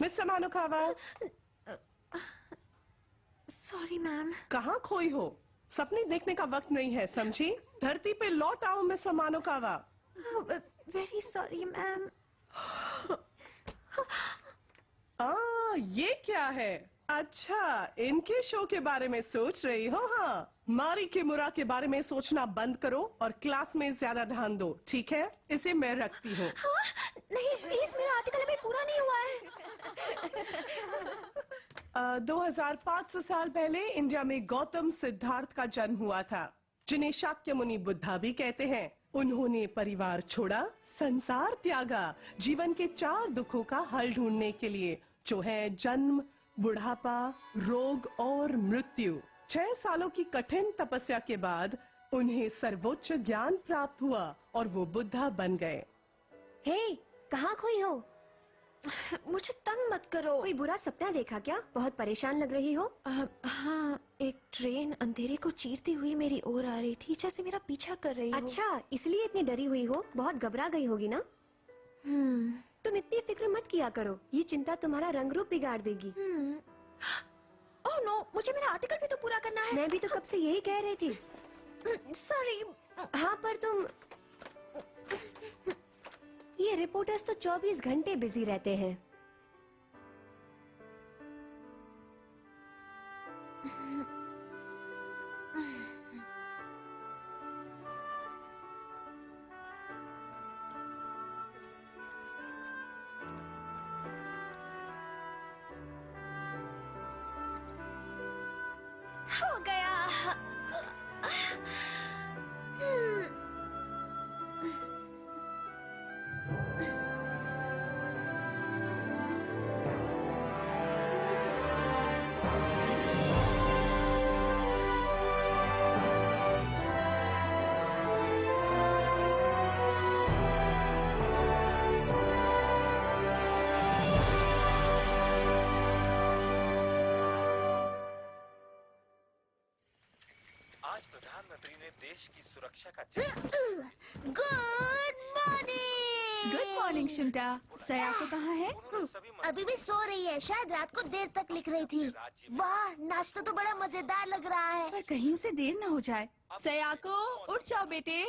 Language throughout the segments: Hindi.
मिस समानोकावा। Sorry ma'am. कहाँ खोई हो? सपने देखने का वक्त नहीं है, समझी? धरती पे लौट आओ miss Samanokawa. Very sorry ma'am. ये क्या है? अच्छा, इनके शो के बारे में सोच रही हो? हाँ, मारी किमुरा के बारे में सोचना बंद करो और क्लास में ज्यादा ध्यान दो, ठीक है? इसे मैं रखती हूँ। हाँ? नहीं प्लीज, मेरा आर्टिकल अभी पूरा नहीं हुआ है। 2500 साल पहले इंडिया में गौतम सिद्धार्थ का जन्म हुआ था, जिन्हें शाक्य मुनि बुद्धा भी कहते हैं। उन्होंने परिवार छोड़ा, संसार त्यागा, जीवन के 4 दुखों का हल ढूंढने के लिए, जो है जन्म, बुढ़ापा, रोग और मृत्यु। 6 सालों की कठिन तपस्या के बाद उन्हें सर्वोच्च ज्ञान प्राप्त हुआ और वो बुद्धा बन गए। हे, कहाँ खोई हो? मुझे तंग मत करो। कोई बुरा सपना देखा क्या? बहुत परेशान लग रही हो। हाँ, एक ट्रेन अंधेरे को चीरती हुई मेरी ओर आ रही थी, जैसे मेरा पीछा कर रही हो। अच्छा, इसलिए इतनी डरी हुई हो? बहुत घबरा गई होगी ना? तुम इतनी फिक्र मत किया करो, ये चिंता तुम्हारा रंग रूप बिगाड़ देगी। ओह नो, मुझे मेरा आर्टिकल भी तो पूरा करना है। मैं भी तो कब से यही कह रही थी। सॉरी। हाँ, पर तुम, ये रिपोर्टर्स तो 24 घंटे बिजी रहते हैं। हो गया। आज प्रधानमंत्री ने देश की सुरक्षा का good morning. Good morning Shunta. Sayako कहाँ है? अभी भी सो रही है, शायद रात को देर तक लिख रही थी। वाह, नाश्ता तो बड़ा मजेदार लग रहा है। पर कहीं उसे देर न हो जाए। सयाको, उठ जाओ बेटे।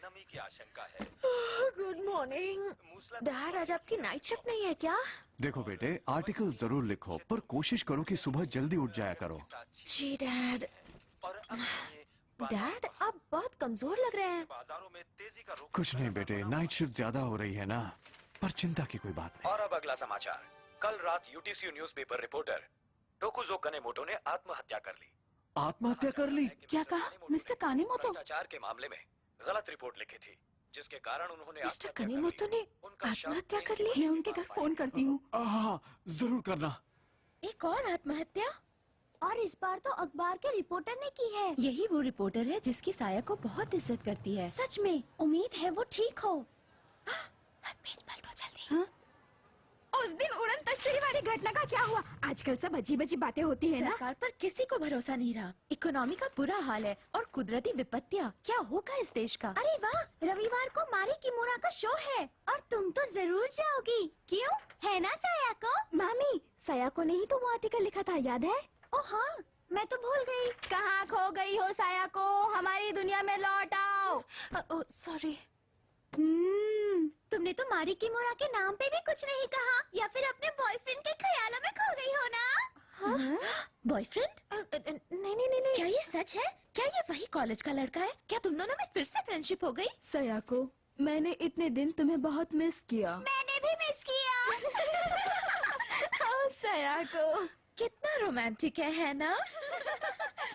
नमी की आशंका है। गुड मॉर्निंग डैड, आज आपकी नाइट शिफ्ट नहीं है क्या? देखो बेटे, आर्टिकल जरूर लिखो, पर कोशिश करो कि सुबह जल्दी उठ जाया करो। जी डैड। और डैड, आप बहुत कमजोर लग रहे हैं। बाजारों में तेजी का रुख। कुछ नहीं बेटे, नाइट शिफ्ट ज्यादा हो रही है ना, पर चिंता की कोई बात नहीं। और अब अगला समाचार। कल रात यूटीसी न्यूज़पेपर रिपोर्टर टोकुजो कनेमोटो ने आत्महत्या कर ली। आत्महत्या कर ली? क्या कहा मिस्टर कानेमोटो? भ्रष्टाचार के मामले में गलत रिपोर्ट लिखी थी, जिसके कारण उन्होंने मिस्टर कनेमोटो ने आत्महत्या कर ली? मैं उनके घर फोन करती हूँ। हाँ, जरूर करना। एक और आत्महत्या? और इस बार तो अखबार के रिपोर्टर ने की है। यही वो रिपोर्टर है जिसकी साया को बहुत इज्जत करती है। सच में, उम्मीद है वो ठीक हो। पेज पलटो जल्दी। हाँ? उस दिन उड़न तश्तरी वाली घटना का क्या हुआ? आजकल सब अजीब अजीब बातें होती है ना। सरकार पर किसी को भरोसा नहीं रहा। इकोनॉमी का बुरा हाल है और कुदरती विपत्तियाँ। क्या होगा इस देश का? अरे वाह, रविवार को मारी किमुरा का शो है और तुम तो जरूर जाओगी, क्यों? है ना सायाको? मामी, सयाको ने ही तो वो आर्टिकल लिखा था, याद है? ओ हाँ, मैं तो भूल गई। कहाँ खो गई हो सायाको? हमारी दुनिया में लौट आओ। सॉरी। तुमने तो मारी किमुरा के नाम पे भी कुछ नहीं कहा, या फिर अपने बॉयफ्रेंड के ख्यालों में खो गई हो ना? बॉयफ्रेंड? नहीं नहीं नहीं। क्या ये सच है? क्या ये वही कॉलेज का लड़का है? क्या तुम दोनों में फिर से फ्रेंडशिप हो गई? सयाको, मैंने इतने दिन तुम्हें बहुत मिस किया। मैंने भी मिस किया। सयाको, कितना रोमांटिक है ना?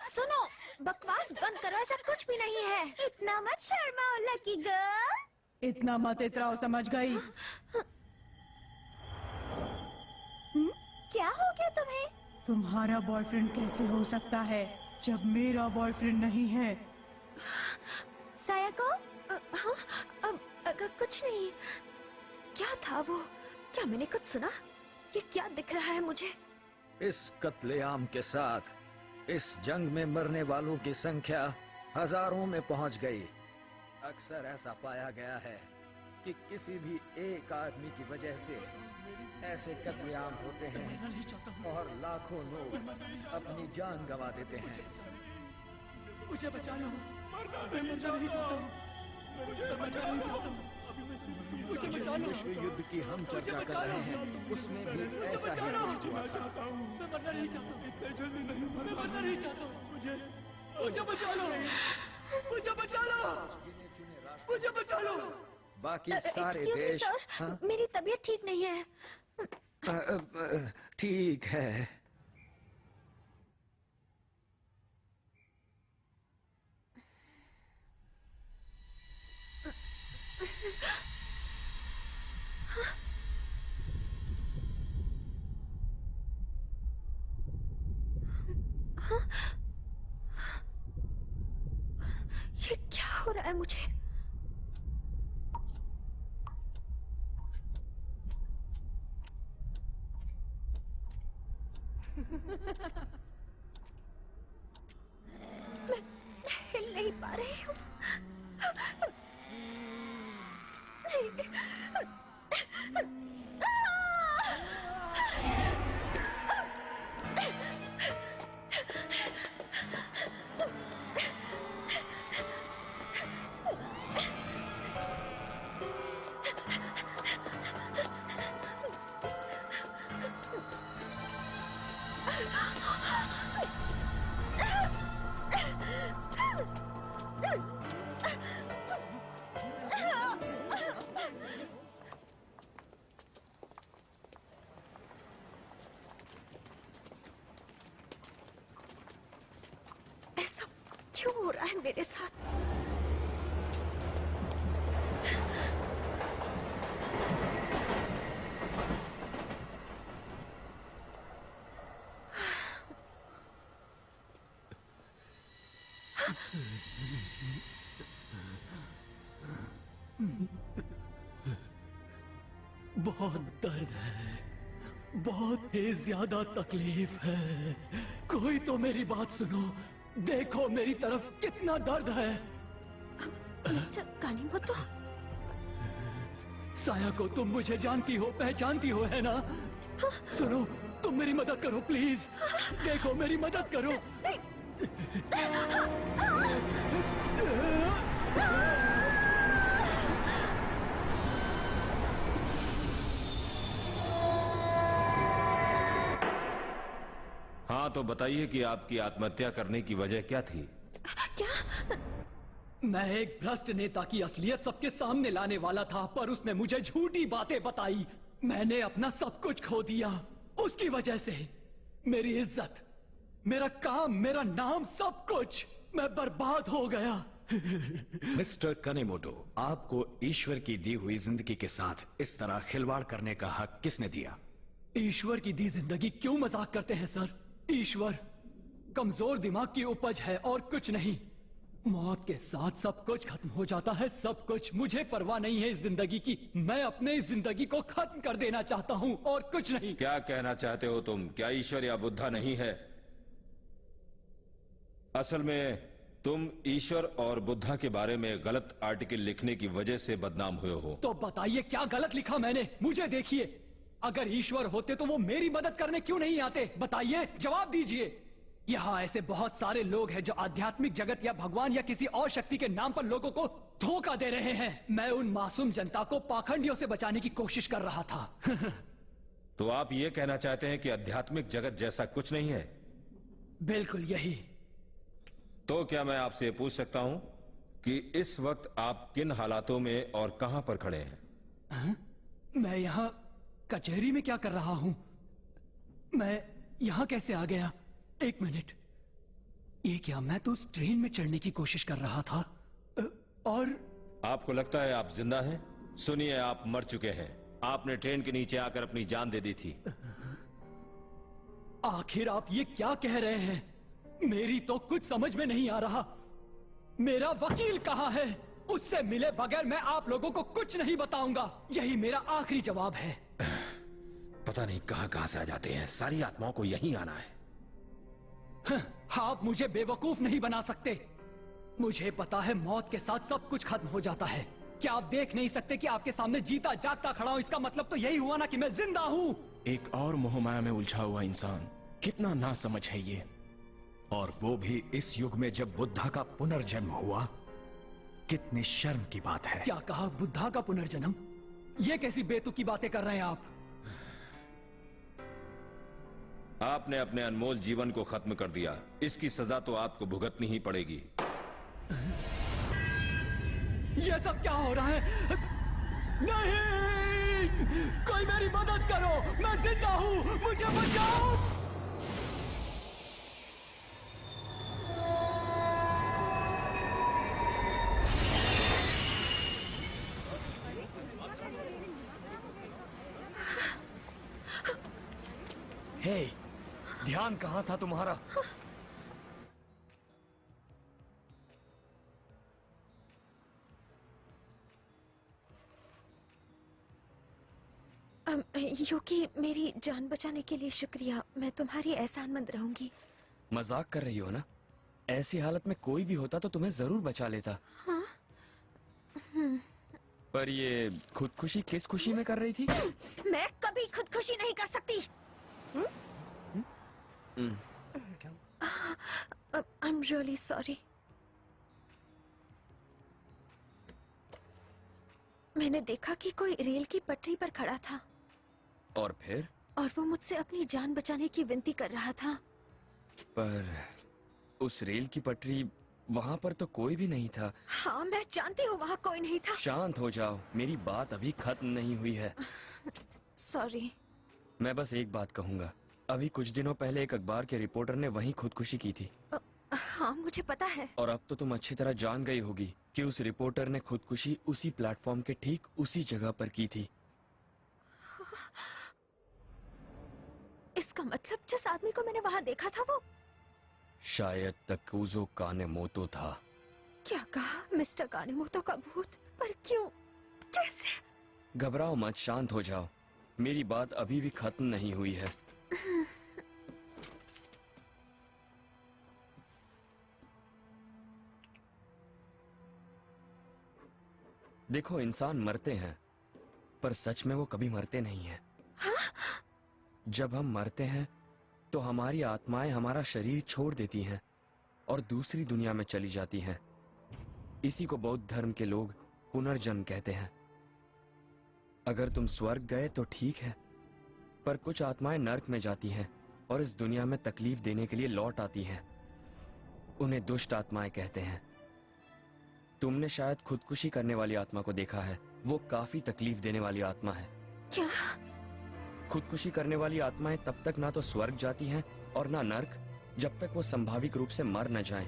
सुनो, बकवास बंद करो, ऐसा कुछ भी नहीं है। इतना मत शर्माओ लकी गर्ल। इतना मत इतराओ, समझ गई? क्या हो गया तुम्हें? तुम्हारा बॉयफ्रेंड कैसे हो सकता है जब मेरा बॉयफ्रेंड नहीं है? सायाको? हाँ, कुछ नहीं। क्या था वो? क्या मैंने कुछ सुना? ये क्या दिख रहा है मुझे? इस कत्लेआम के साथ इस जंग में मरने वालों की संख्या हजारों में पहुंच गई। अक्सर ऐसा पाया गया है कि किसी भी एक आदमी की वजह से ऐसे कत्लेआम होते हैं और लाखों लोग अपनी जान गंवा देते हैं। मुझे बचा लो, मैं मरना नहीं चाहता हूँ, मैं मरना नहीं चाहता हूँ, मुझे बचा लो। विश्व युद्ध की हम चर्चा कर रहे हैं, उसमें भी ऐसा ही कुछ हुआ था। मैं मरना नहीं चाहता हूँ, इतने जल्दी नहीं, मैं मरना नहीं चाहता हूँ, मुझे बचा लो, मुझे बचा लो, मुझे बचा लो। बाकी सारे Excuse me, देश। sir, हाँ? मेरी तबीयत ठीक नहीं है। ठीक है। ये क्या हो रहा है मुझे? मैं हिल नहीं पा रही हूँ। ऐसा क्यों हो रहा है मेरे साथ? बहुत दर्द है, बहुत ही ज्यादा तकलीफ है। कोई तो मेरी बात सुनो, देखो मेरी तरफ कितना दर्द है। मिस्टर कानीमोतो, साया को तुम मुझे जानती हो, पहचानती हो, है ना? सुनो, तुम मेरी मदद करो प्लीज, देखो मेरी मदद करो। हाँ तो बताइए कि आपकी आत्महत्या करने की वजह क्या थी? क्या? मैं एक भ्रष्ट नेता की असलियत सबके सामने लाने वाला था, पर उसने मुझे झूठी बातें बताई। मैंने अपना सब कुछ खो दिया उसकी वजह से। मेरी इज्जत, मेरा काम, मेरा नाम, सब कुछ मैं बर्बाद हो गया। मिस्टर कनेमोटो, आपको ईश्वर की दी हुई जिंदगी के साथ इस तरह खिलवाड़ करने का हक किसने दिया? ईश्वर की दी जिंदगी क्यों मजाक करते हैं सर? ईश्वर कमजोर दिमाग की उपज है और कुछ नहीं। मौत के साथ सब कुछ खत्म हो जाता है, सब कुछ। मुझे परवाह नहीं है इस जिंदगी की, मैं अपने इस जिंदगी को खत्म कर देना चाहता हूँ और कुछ नहीं। क्या कहना चाहते हो तुम? क्या ईश्वर या बुद्धा नहीं है? असल में तुम ईश्वर और बुद्धा के बारे में गलत आर्टिकल लिखने की वजह से बदनाम हुए हो। तो बताइए क्या गलत लिखा मैंने? मुझे देखिए, अगर ईश्वर होते तो वो मेरी मदद करने क्यों नहीं आते? बताइए, जवाब दीजिए। यहाँ ऐसे बहुत सारे लोग हैं जो आध्यात्मिक जगत या भगवान या किसी और शक्ति के नाम पर लोगों को धोखा दे रहे हैं। मैं उन मासूम जनता को पाखंडियों से बचाने की कोशिश कर रहा था। तो आप ये कहना चाहते हैं कि आध्यात्मिक जगत जैसा कुछ नहीं है? बिल्कुल यही। तो क्या मैं आपसे पूछ सकता हूं कि इस वक्त आप किन हालातों में और कहां पर खड़े हैं? मैं यहाँ कचहरी में क्या कर रहा हूँ? मैं यहाँ कैसे आ गया? एक मिनट, ये क्या? मैं तो उस ट्रेन में चढ़ने की कोशिश कर रहा था और आपको लगता है आप जिंदा हैं? सुनिए, आप मर चुके हैं। आपने ट्रेन के नीचे आकर अपनी जान दे दी थी। आखिर आप ये क्या कह रहे हैं? मेरी तो कुछ समझ में नहीं आ रहा। मेरा वकील कहाँ है? उससे मिले बगैर मैं आप लोगों को कुछ नहीं बताऊंगा। यही मेरा आखिरी जवाब है। पता नहीं कहां से आ जाते हैं, सारी आत्माओं को यहीं आना है। आप मुझे बेवकूफ नहीं बना सकते। मुझे पता है मौत के साथ सब कुछ खत्म हो जाता है। क्या आप देख नहीं सकते कि आपके सामने जीता जागता खड़ा हूं? इसका मतलब तो यही हुआ ना कि मैं जिंदा हूं। एक और मोहमाया में उलझा हुआ इंसान, कितना नासमझ है ये। और वो भी इस युग में जब बुद्धा का पुनर्जन्म हुआ। कितनी शर्म की बात है। क्या कहा? बुद्धा का पुनर्जन्म? ये कैसी बेतुकी बातें कर रहे हैं आप? आपने अपने अनमोल जीवन को खत्म कर दिया। इसकी सजा तो आपको भुगतनी ही पड़ेगी। ये सब क्या हो रहा है? नहीं! कोई मेरी मदद करो, मैं जिंदा हूं, मुझे बचाओ। हे, ध्यान कहाँ था तुम्हारा? युकी, मेरी जान बचाने के लिए शुक्रिया। मैं तुम्हारी एहसानमंद रहूंगी। मजाक कर रही हो ना? ऐसी हालत में कोई भी होता तो तुम्हें जरूर बचा लेता। हाँ? पर ये खुदकुशी किस खुशी में कर रही थी? मैं कभी खुदकुशी नहीं कर सकती। I'm really sorry. मैंने देखा कि कोई रेल की पटरी पर खड़ा था। और फिर? और वो मुझसे अपनी जान बचाने की विनती कर रहा था। पर उस रेल की पटरी, वहाँ पर तो कोई भी नहीं था। हाँ, मैं जानती हूँ वहाँ कोई नहीं था। शांत हो जाओ, मेरी बात अभी खत्म नहीं हुई है। सॉरी। मैं बस एक बात कहूँगा। अभी कुछ दिनों पहले एक अखबार के रिपोर्टर ने वहीं खुदकुशी की थी। हाँ, मुझे पता है। और अब तो तुम अच्छी तरह जान गई होगी कि उस रिपोर्टर ने खुदकुशी उसी प्लेटफॉर्म के ठीक उसी जगह पर की थी। इसका मतलब जिस आदमी को मैंने वहाँ देखा था वो शायद तकुज़ो कानेमोतो था। क्या कहा? मिस्टर कानेमोतो का भूत? पर क्यों? कैसे? घबराओ मत, शांत हो जाओ। मेरी बात अभी भी खत्म नहीं हुई है। देखो, इंसान मरते हैं, पर सच में वो कभी मरते नहीं हैं। हाँ? जब हम मरते हैं तो हमारी आत्माएं हमारा शरीर छोड़ देती हैं और दूसरी दुनिया में चली जाती हैं। इसी को बौद्ध धर्म के लोग पुनर्जन्म कहते हैं। अगर तुम स्वर्ग गए तो ठीक है, पर कुछ आत्माएं नर्क में जाती हैं और इस दुनिया में तकलीफ देने के लिए लौट आती हैं। उन्हें दुष्ट आत्माएं कहते हैं। तुमने शायद खुदकुशी करने वाली आत्मा को देखा है। वो काफी तकलीफ देने वाली आत्मा है। क्या? खुदकुशी करने वाली आत्माएं तब तक ना तो स्वर्ग जाती हैं और ना नर्क, जब तक वो संभाविक रूप से मर न जाएं।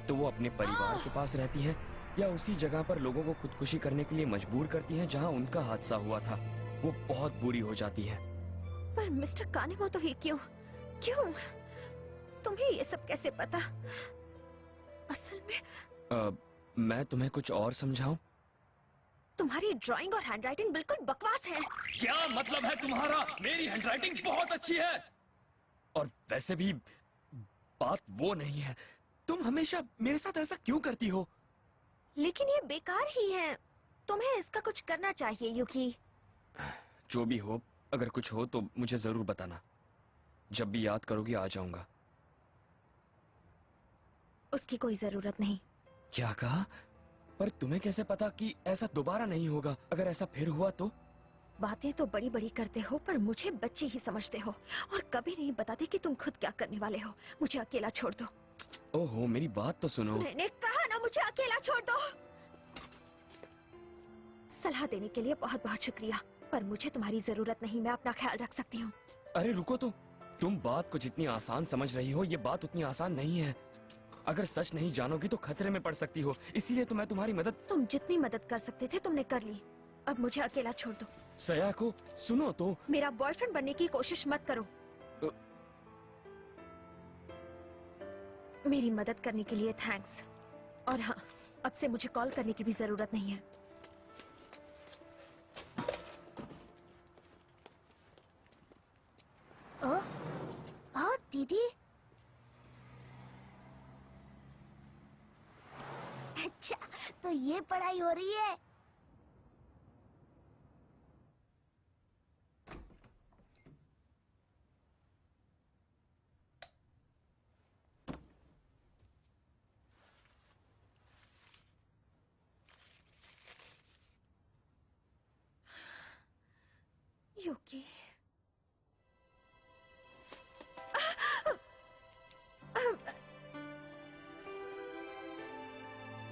तो वो अपने परिवार के पास रहती हैं या उसी जगह पर लोगों को खुदकुशी करने के लिए मजबूर करती हैं जहां उनका हादसा हुआ था। वो बहुत बुरी हो जाती हैं। पर मिस्टर कानेमोतो ही क्यों? क्यों? तुम्हें ये सब कैसे पता? असल में मैं तुम्हें कुछ और समझाऊं? तुम्हारी ड्राइंग और हैंडराइटिंग बिल्कुल बकवास है। क्या मतलब है तुम्हारा? मेरी हैंडराइटिंग बहुत अच्छी है। और वैसे भी बात वो नहीं है। तुम हमेशा मेरे साथ ऐसा क्यों करती हो? लेकिन ये बेकार ही है। तुम्हें इसका कुछ करना चाहिए युकी। जो भी हो, अगर कुछ हो तो मुझे जरूर बताना। जब भी याद करोगी आ जाऊंगा। उसकी कोई जरूरत नहीं। क्या कहा? पर तुम्हें कैसे पता कि ऐसा दोबारा नहीं होगा? अगर ऐसा फिर हुआ तो? बातें तो बड़ी बड़ी करते हो, पर मुझे बच्ची ही समझते हो और कभी नहीं बताते कि तुम खुद क्या करने वाले हो। मुझे अकेला छोड़ दो। ओहो, मेरी बात तो सुनो। मैंने कहा ना, मुझे अकेला छोड़ दो। सलाह देने के लिए बहुत बहुत शुक्रिया, पर मुझे तुम्हारी जरूरत नहीं। मैं अपना ख्याल रख सकती हूँ। अरे रुको तो। तुम बात को जितनी आसान समझ रही हो, ये बात उतनी आसान नहीं है। अगर सच नहीं जानोगी तो खतरे में पड़ सकती हो। इसीलिए तो मैं तुम्हारी मदद। तुम जितनी मदद कर सकते थे तुमने कर ली। अब मुझे अकेला छोड़ दो। सयाको, सुनो तो। मेरा बॉयफ्रेंड बनने की कोशिश मत करो। मेरी मदद करने के लिए थैंक्स। और हाँ, अब से मुझे कॉल करने की भी जरूरत नहीं है। दीदी, अच्छा तो ये पढ़ाई हो रही है।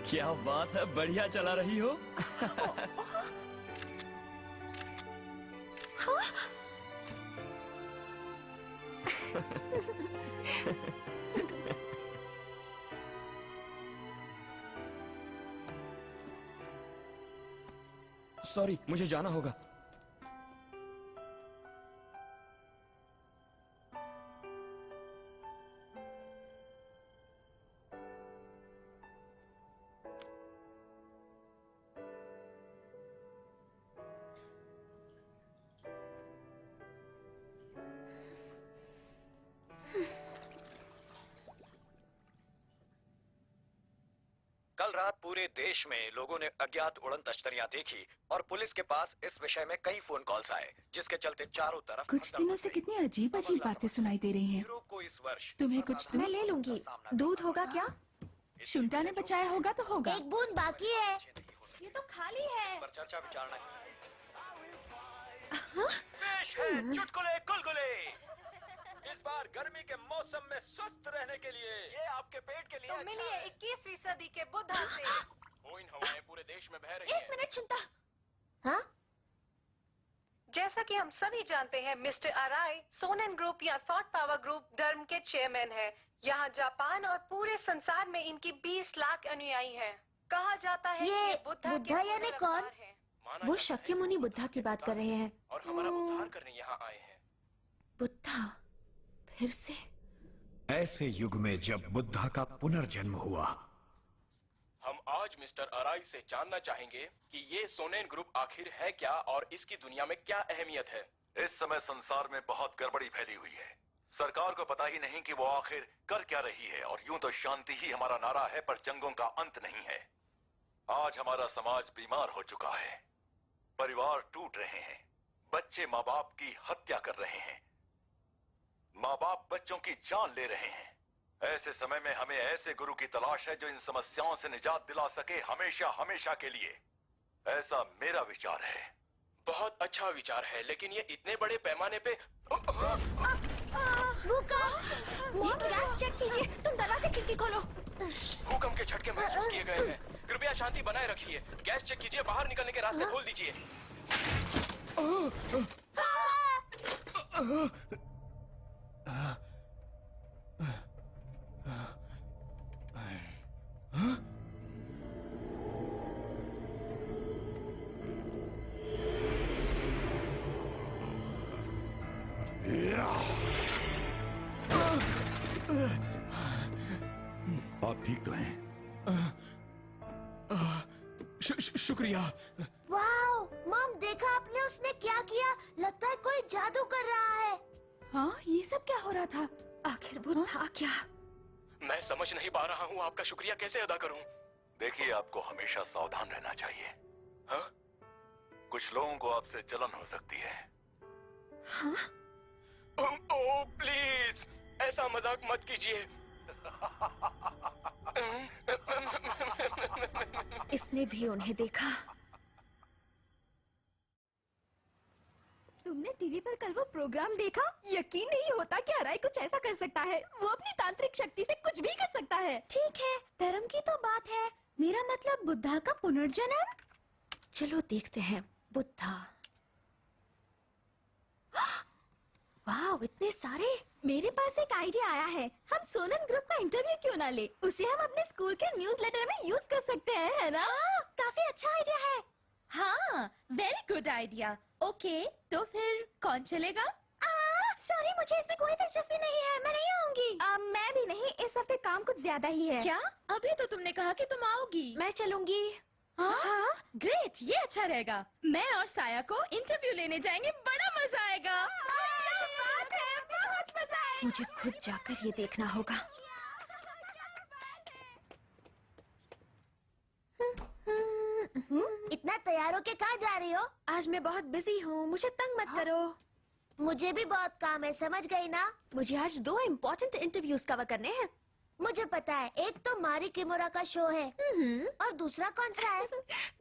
क्या बात है, बढ़िया चला रही हो। सॉरी, मुझे जाना होगा। कल रात पूरे देश में लोगों ने अज्ञात उड़न तश्तरियां देखी और पुलिस के पास इस विषय में कई फोन कॉल्स आए, जिसके चलते चारों तरफ कुछ दिनों से कितनी अजीब अजीब बातें सुनाई दे रही हैं। यूरोप को इस वर्ष तुम्हें कुछ मैं ले लूंगी। दूध होगा क्या? शुंटा ने बचाया होगा तो होगा। एक बूंद बाकी है। ये तो खाली है। पर चर्चा विचारना पेश है चुटकुले गुलगुले। इस बार गर्मी के मौसम में स्वस्थ रहने के लिए ये आपके पेट के लिए तो मिलिए 21वीं सदी के बुद्धा से। इन हवाएं पूरे देश में बह रही हैं। एक मिनट चिंता। हाँ? जैसा कि हम सभी जानते हैं, मिस्टर अराई सोनेन ग्रुप या थॉट पावर ग्रुप धर्म के चेयरमैन हैं। यहाँ जापान और पूरे संसार में इनकी 20 लाख अनुयायी हैं। कहा जाता है ये कि बुद्धा बुद्धा यानी कौन? वो शाक्यमुनि बुद्धा की बात कर रहे हैं। और हमारा उद्धार करने यहाँ आए हैं। बुद्धा फिर से? ऐसे युग में जब बुद्धा का पुनर्जन्म हुआ, हम आज मिस्टर अराई से जानना चाहेंगे कि ये सोनेन ग्रुप आखिर है क्या और इसकी दुनिया में क्या अहमियत है। इस समय संसार में बहुत गड़बड़ी फैली हुई है। सरकार को पता ही नहीं कि वो आखिर कर क्या रही है, और यूं तो शांति ही हमारा नारा है, पर जंगों का अंत नहीं है। आज हमारा समाज बीमार हो चुका है, परिवार टूट रहे हैं, बच्चे माँ बाप की हत्या कर रहे हैं, माँ बाप बच्चों की जान ले रहे हैं। ऐसे समय में हमें ऐसे गुरु की तलाश है जो इन समस्याओं से निजात दिला सके, हमेशा हमेशा के लिए। ऐसा मेरा विचार है। बहुत अच्छा विचार है, लेकिन ये इतने बड़े पैमाने पे गैस चेक कीजिए। तुम दरवाजे खिड़की खोलो। भूकंप के झटके महसूस किए गए हैं। कृपया शांति बनाए रखिए। गैस चेक कीजिए, बाहर निकलने के रास्ते खोल दीजिए। आप ठीक तो हैं? शुक्रिया। वाओ, मॉम देखा आपने उसने क्या किया? लगता है कोई जादू कर रहा है। हाँ, ये सब क्या हो रहा था? आखिर बुद्धा क्या? मैं समझ नहीं पा रहा हूँ, आपका शुक्रिया कैसे अदा करूँ? देखिए, आपको हमेशा सावधान रहना चाहिए। हाँ? कुछ लोगों को आपसे जलन हो सकती है। हाँ? ओह प्लीज, ऐसा मजाक मत कीजिए। इसने भी उन्हें देखा। तुमने टीवी पर कल वो प्रोग्राम देखा? यकीन नहीं होता कि अराई कुछ ऐसा कर सकता है। वो अपनी तांत्रिक शक्ति से कुछ भी कर सकता है। ठीक है, धर्म की तो बात है, मेरा मतलब बुद्धा का पुनर्जन्म। चलो देखते हैं। बुद्धा। वाह, इतने सारे। मेरे पास एक आइडिया आया है। हम सोनन ग्रुप का इंटरव्यू क्यों ना ले? उसे हम अपने स्कूल के न्यूज़लेटर में यूज कर सकते हैं, है ना? हाँ, काफी अच्छा आइडिया है। हाँ, वेरी गुड आइडिया। ओके, तो फिर कौन चलेगा? सॉरी, मुझे इसमें कोई दिलचस्पी नहीं है, मैं नहीं आऊंगी। मैं भी नहीं, इस हफ्ते काम कुछ ज्यादा ही है। क्या? अभी तो तुमने कहा कि तुम आओगी। मैं चलूंगी। हाँ? ग्रेट, ये अच्छा रहेगा। मैं और साया को इंटरव्यू लेने जाएंगे, बड़ा मजा आएगा। बहुत मजा आएगा। मुझे खुद जाकर ये देखना होगा। इतना तैयार होके कहाँ जा रही हो? आज मैं बहुत बिजी हूँ, मुझे तंग मत करो। मुझे भी बहुत काम है, समझ गई ना? मुझे आज 2 इम्पोर्टेंट इंटरव्यूज कवर करने हैं। मुझे पता है, एक तो मारी किमोरा का शो है और दूसरा कौन सा है?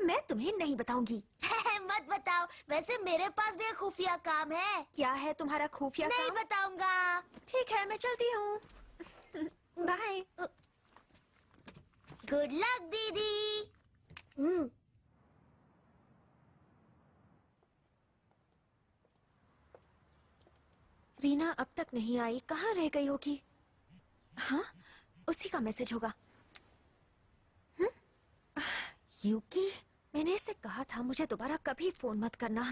मैं तुम्हें नहीं बताऊंगी। मत बताओ, वैसे मेरे पास भी एक खुफिया काम है। क्या है तुम्हारा खुफिया नहीं काम? बताऊंगा। ठीक है, मैं चलती हूँ। बाय। गुड लक दीदी। रीना अब तक नहीं आई, कहाँ रह गई होगी? हाँ, उसी का मैसेज होगा। यूकी, मैंने इसे कहा था मुझे दोबारा कभी फोन मत करना।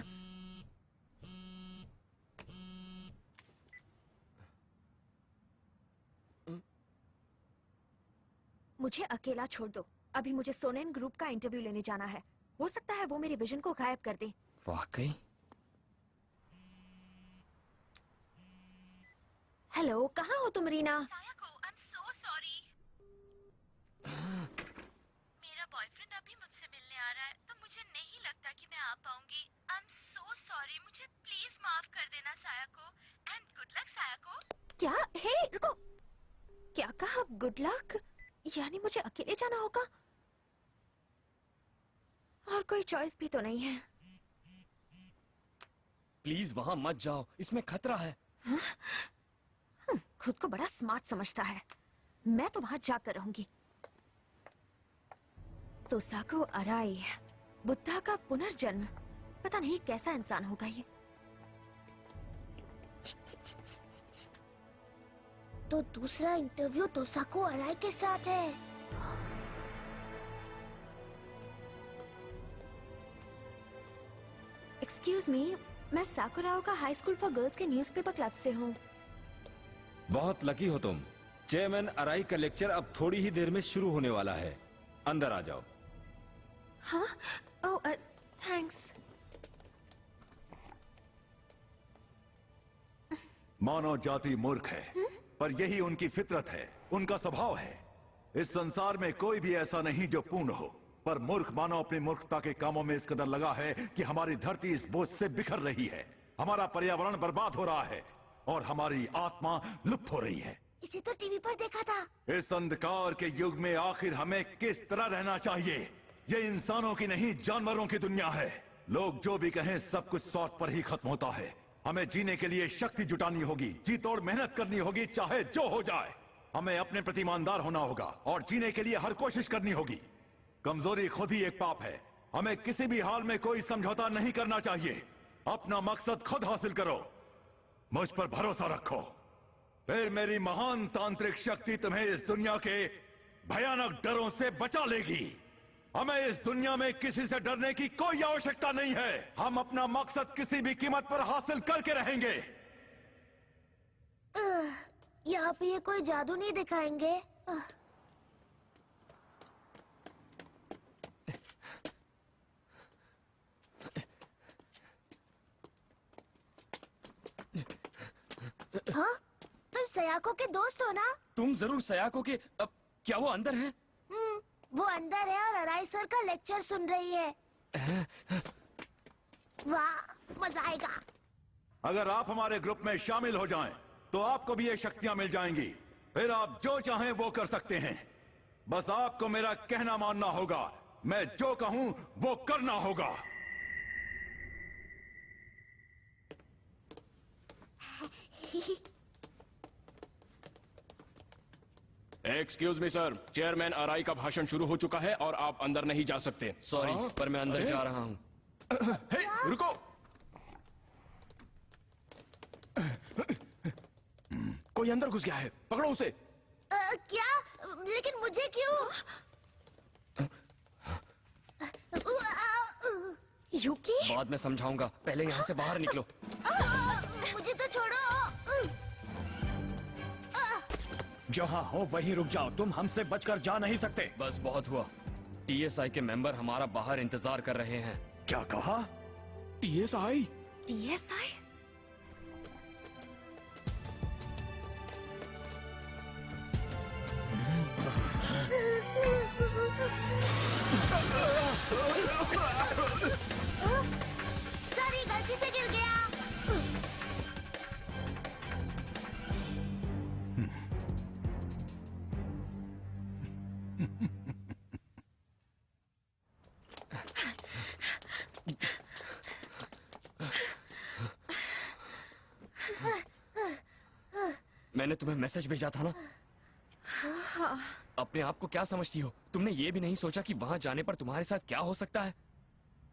मुझे अकेला छोड़ दो, अभी मुझे सोनेन ग्रुप का इंटरव्यू लेने जाना है। हो सकता है वो मेरे विजन को गायब कर दे। वाकई? हेलो, कहाँ हो तुम रीना? I'm so sorry. मेरा बॉयफ्रेंड अभी मुझसे मिलने आ रहा है, तो मुझे नहीं लगता कि मैं आ पाऊंगी। I'm so sorry. मुझे प्लीज माफ कर देना साया को। And good luck साया को। क्या? हे, रुको। क्या कहा? Good luck? यानी मुझे अकेले जाना होगा? और कोई चॉइस भी तो नहीं है। प्लीज वहां मत जाओ, इसमें खतरा है। खुद को बड़ा स्मार्ट समझता है। मैं तो वहां जाकर रहूंगी। तोसाको अराई, बुद्धा का पुनर्जन्म। पता नहीं कैसा इंसान होगा ये। तो दूसरा इंटरव्यू तोसाको अराई के साथ है। एक्सक्यूज मी, मैं साकुराओ का हाई स्कूल फॉर गर्ल्स के न्यूज़पेपर क्लब से हूँ। बहुत लकी हो तुम। चेयरमैन अराई का लेक्चर अब थोड़ी ही देर में शुरू होने वाला है। अंदर आ जाओ। हाँ? ओह, थैंक्स। मानव जाति मूर्ख है, पर यही उनकी फितरत है, उनका स्वभाव है। इस संसार में कोई भी ऐसा नहीं जो पूर्ण हो, पर मूर्ख मानव अपनी मूर्खता के कामों में इस कदर लगा है कि हमारी धरती इस बोझ से बिखर रही है, हमारा पर्यावरण बर्बाद हो रहा है और हमारी आत्मा लुप्त हो रही है। इसे तो टीवी पर देखा था। इस अंधकार के युग में आखिर हमें किस तरह रहना चाहिए? ये इंसानों की नहीं, जानवरों की दुनिया है। लोग जो भी कहें सब कुछ स्वार्थ पर ही खत्म होता है। हमें जीने के लिए शक्ति जुटानी होगी, जी तोड़ मेहनत करनी होगी, चाहे जो हो जाए। हमें अपने प्रति ईमानदार होना होगा और जीने के लिए हर कोशिश करनी होगी। कमजोरी खुद ही एक पाप है। हमें किसी भी हाल में कोई समझौता नहीं करना चाहिए। अपना मकसद खुद हासिल करो, मुझ पर भरोसा रखो, फिर मेरी महान तांत्रिक शक्ति तुम्हें इस दुनिया के भयानक डरों से बचा लेगी। हमें इस दुनिया में किसी से डरने की कोई आवश्यकता नहीं है। हम अपना मकसद किसी भी कीमत पर हासिल करके रहेंगे। यहाँ पे ये कोई जादू नहीं दिखाएंगे। हाँ? तुम सयाको के दोस्त हो ना? तुम जरूर सयाको के। क्या वो अंदर है? वो अंदर है और अराई सर का लेक्चर सुन रही है। वाह, मजा आएगा। अगर आप हमारे ग्रुप में शामिल हो जाएं, तो आपको भी ये शक्तियां मिल जाएंगी। फिर आप जो चाहें वो कर सकते हैं। बस आपको मेरा कहना मानना होगा। मैं जो कहूं वो करना होगा। एक्सक्यूज मी सर, चेयरमैन अराई का भाषण शुरू हो चुका है और आप अंदर नहीं जा सकते। सॉरी, पर मैं अंदर जा रहा हूँ। हे, रुको। कोई अंदर घुस गया है, पकड़ो उसे। क्या? लेकिन मुझे क्यों? यूकी? बाद में समझाऊंगा, पहले यहाँ से बाहर निकलो। मुझे तो छोड़ो। जहाँ हो वहीं रुक जाओ, तुम हमसे बचकर जा नहीं सकते। बस बहुत हुआ। टीएसआई के मेंबर हमारा बाहर इंतजार कर रहे हैं। क्या कहा? टीएसआई? टीएसआई? सॉरी, गलती से गिर गया। मैंने तुम्हें मैसेज भेजा था ना? हाँ। अपने आप को क्या समझती हो? तुमने ये भी नहीं सोचा कि वहाँ जाने पर तुम्हारे साथ क्या हो सकता है?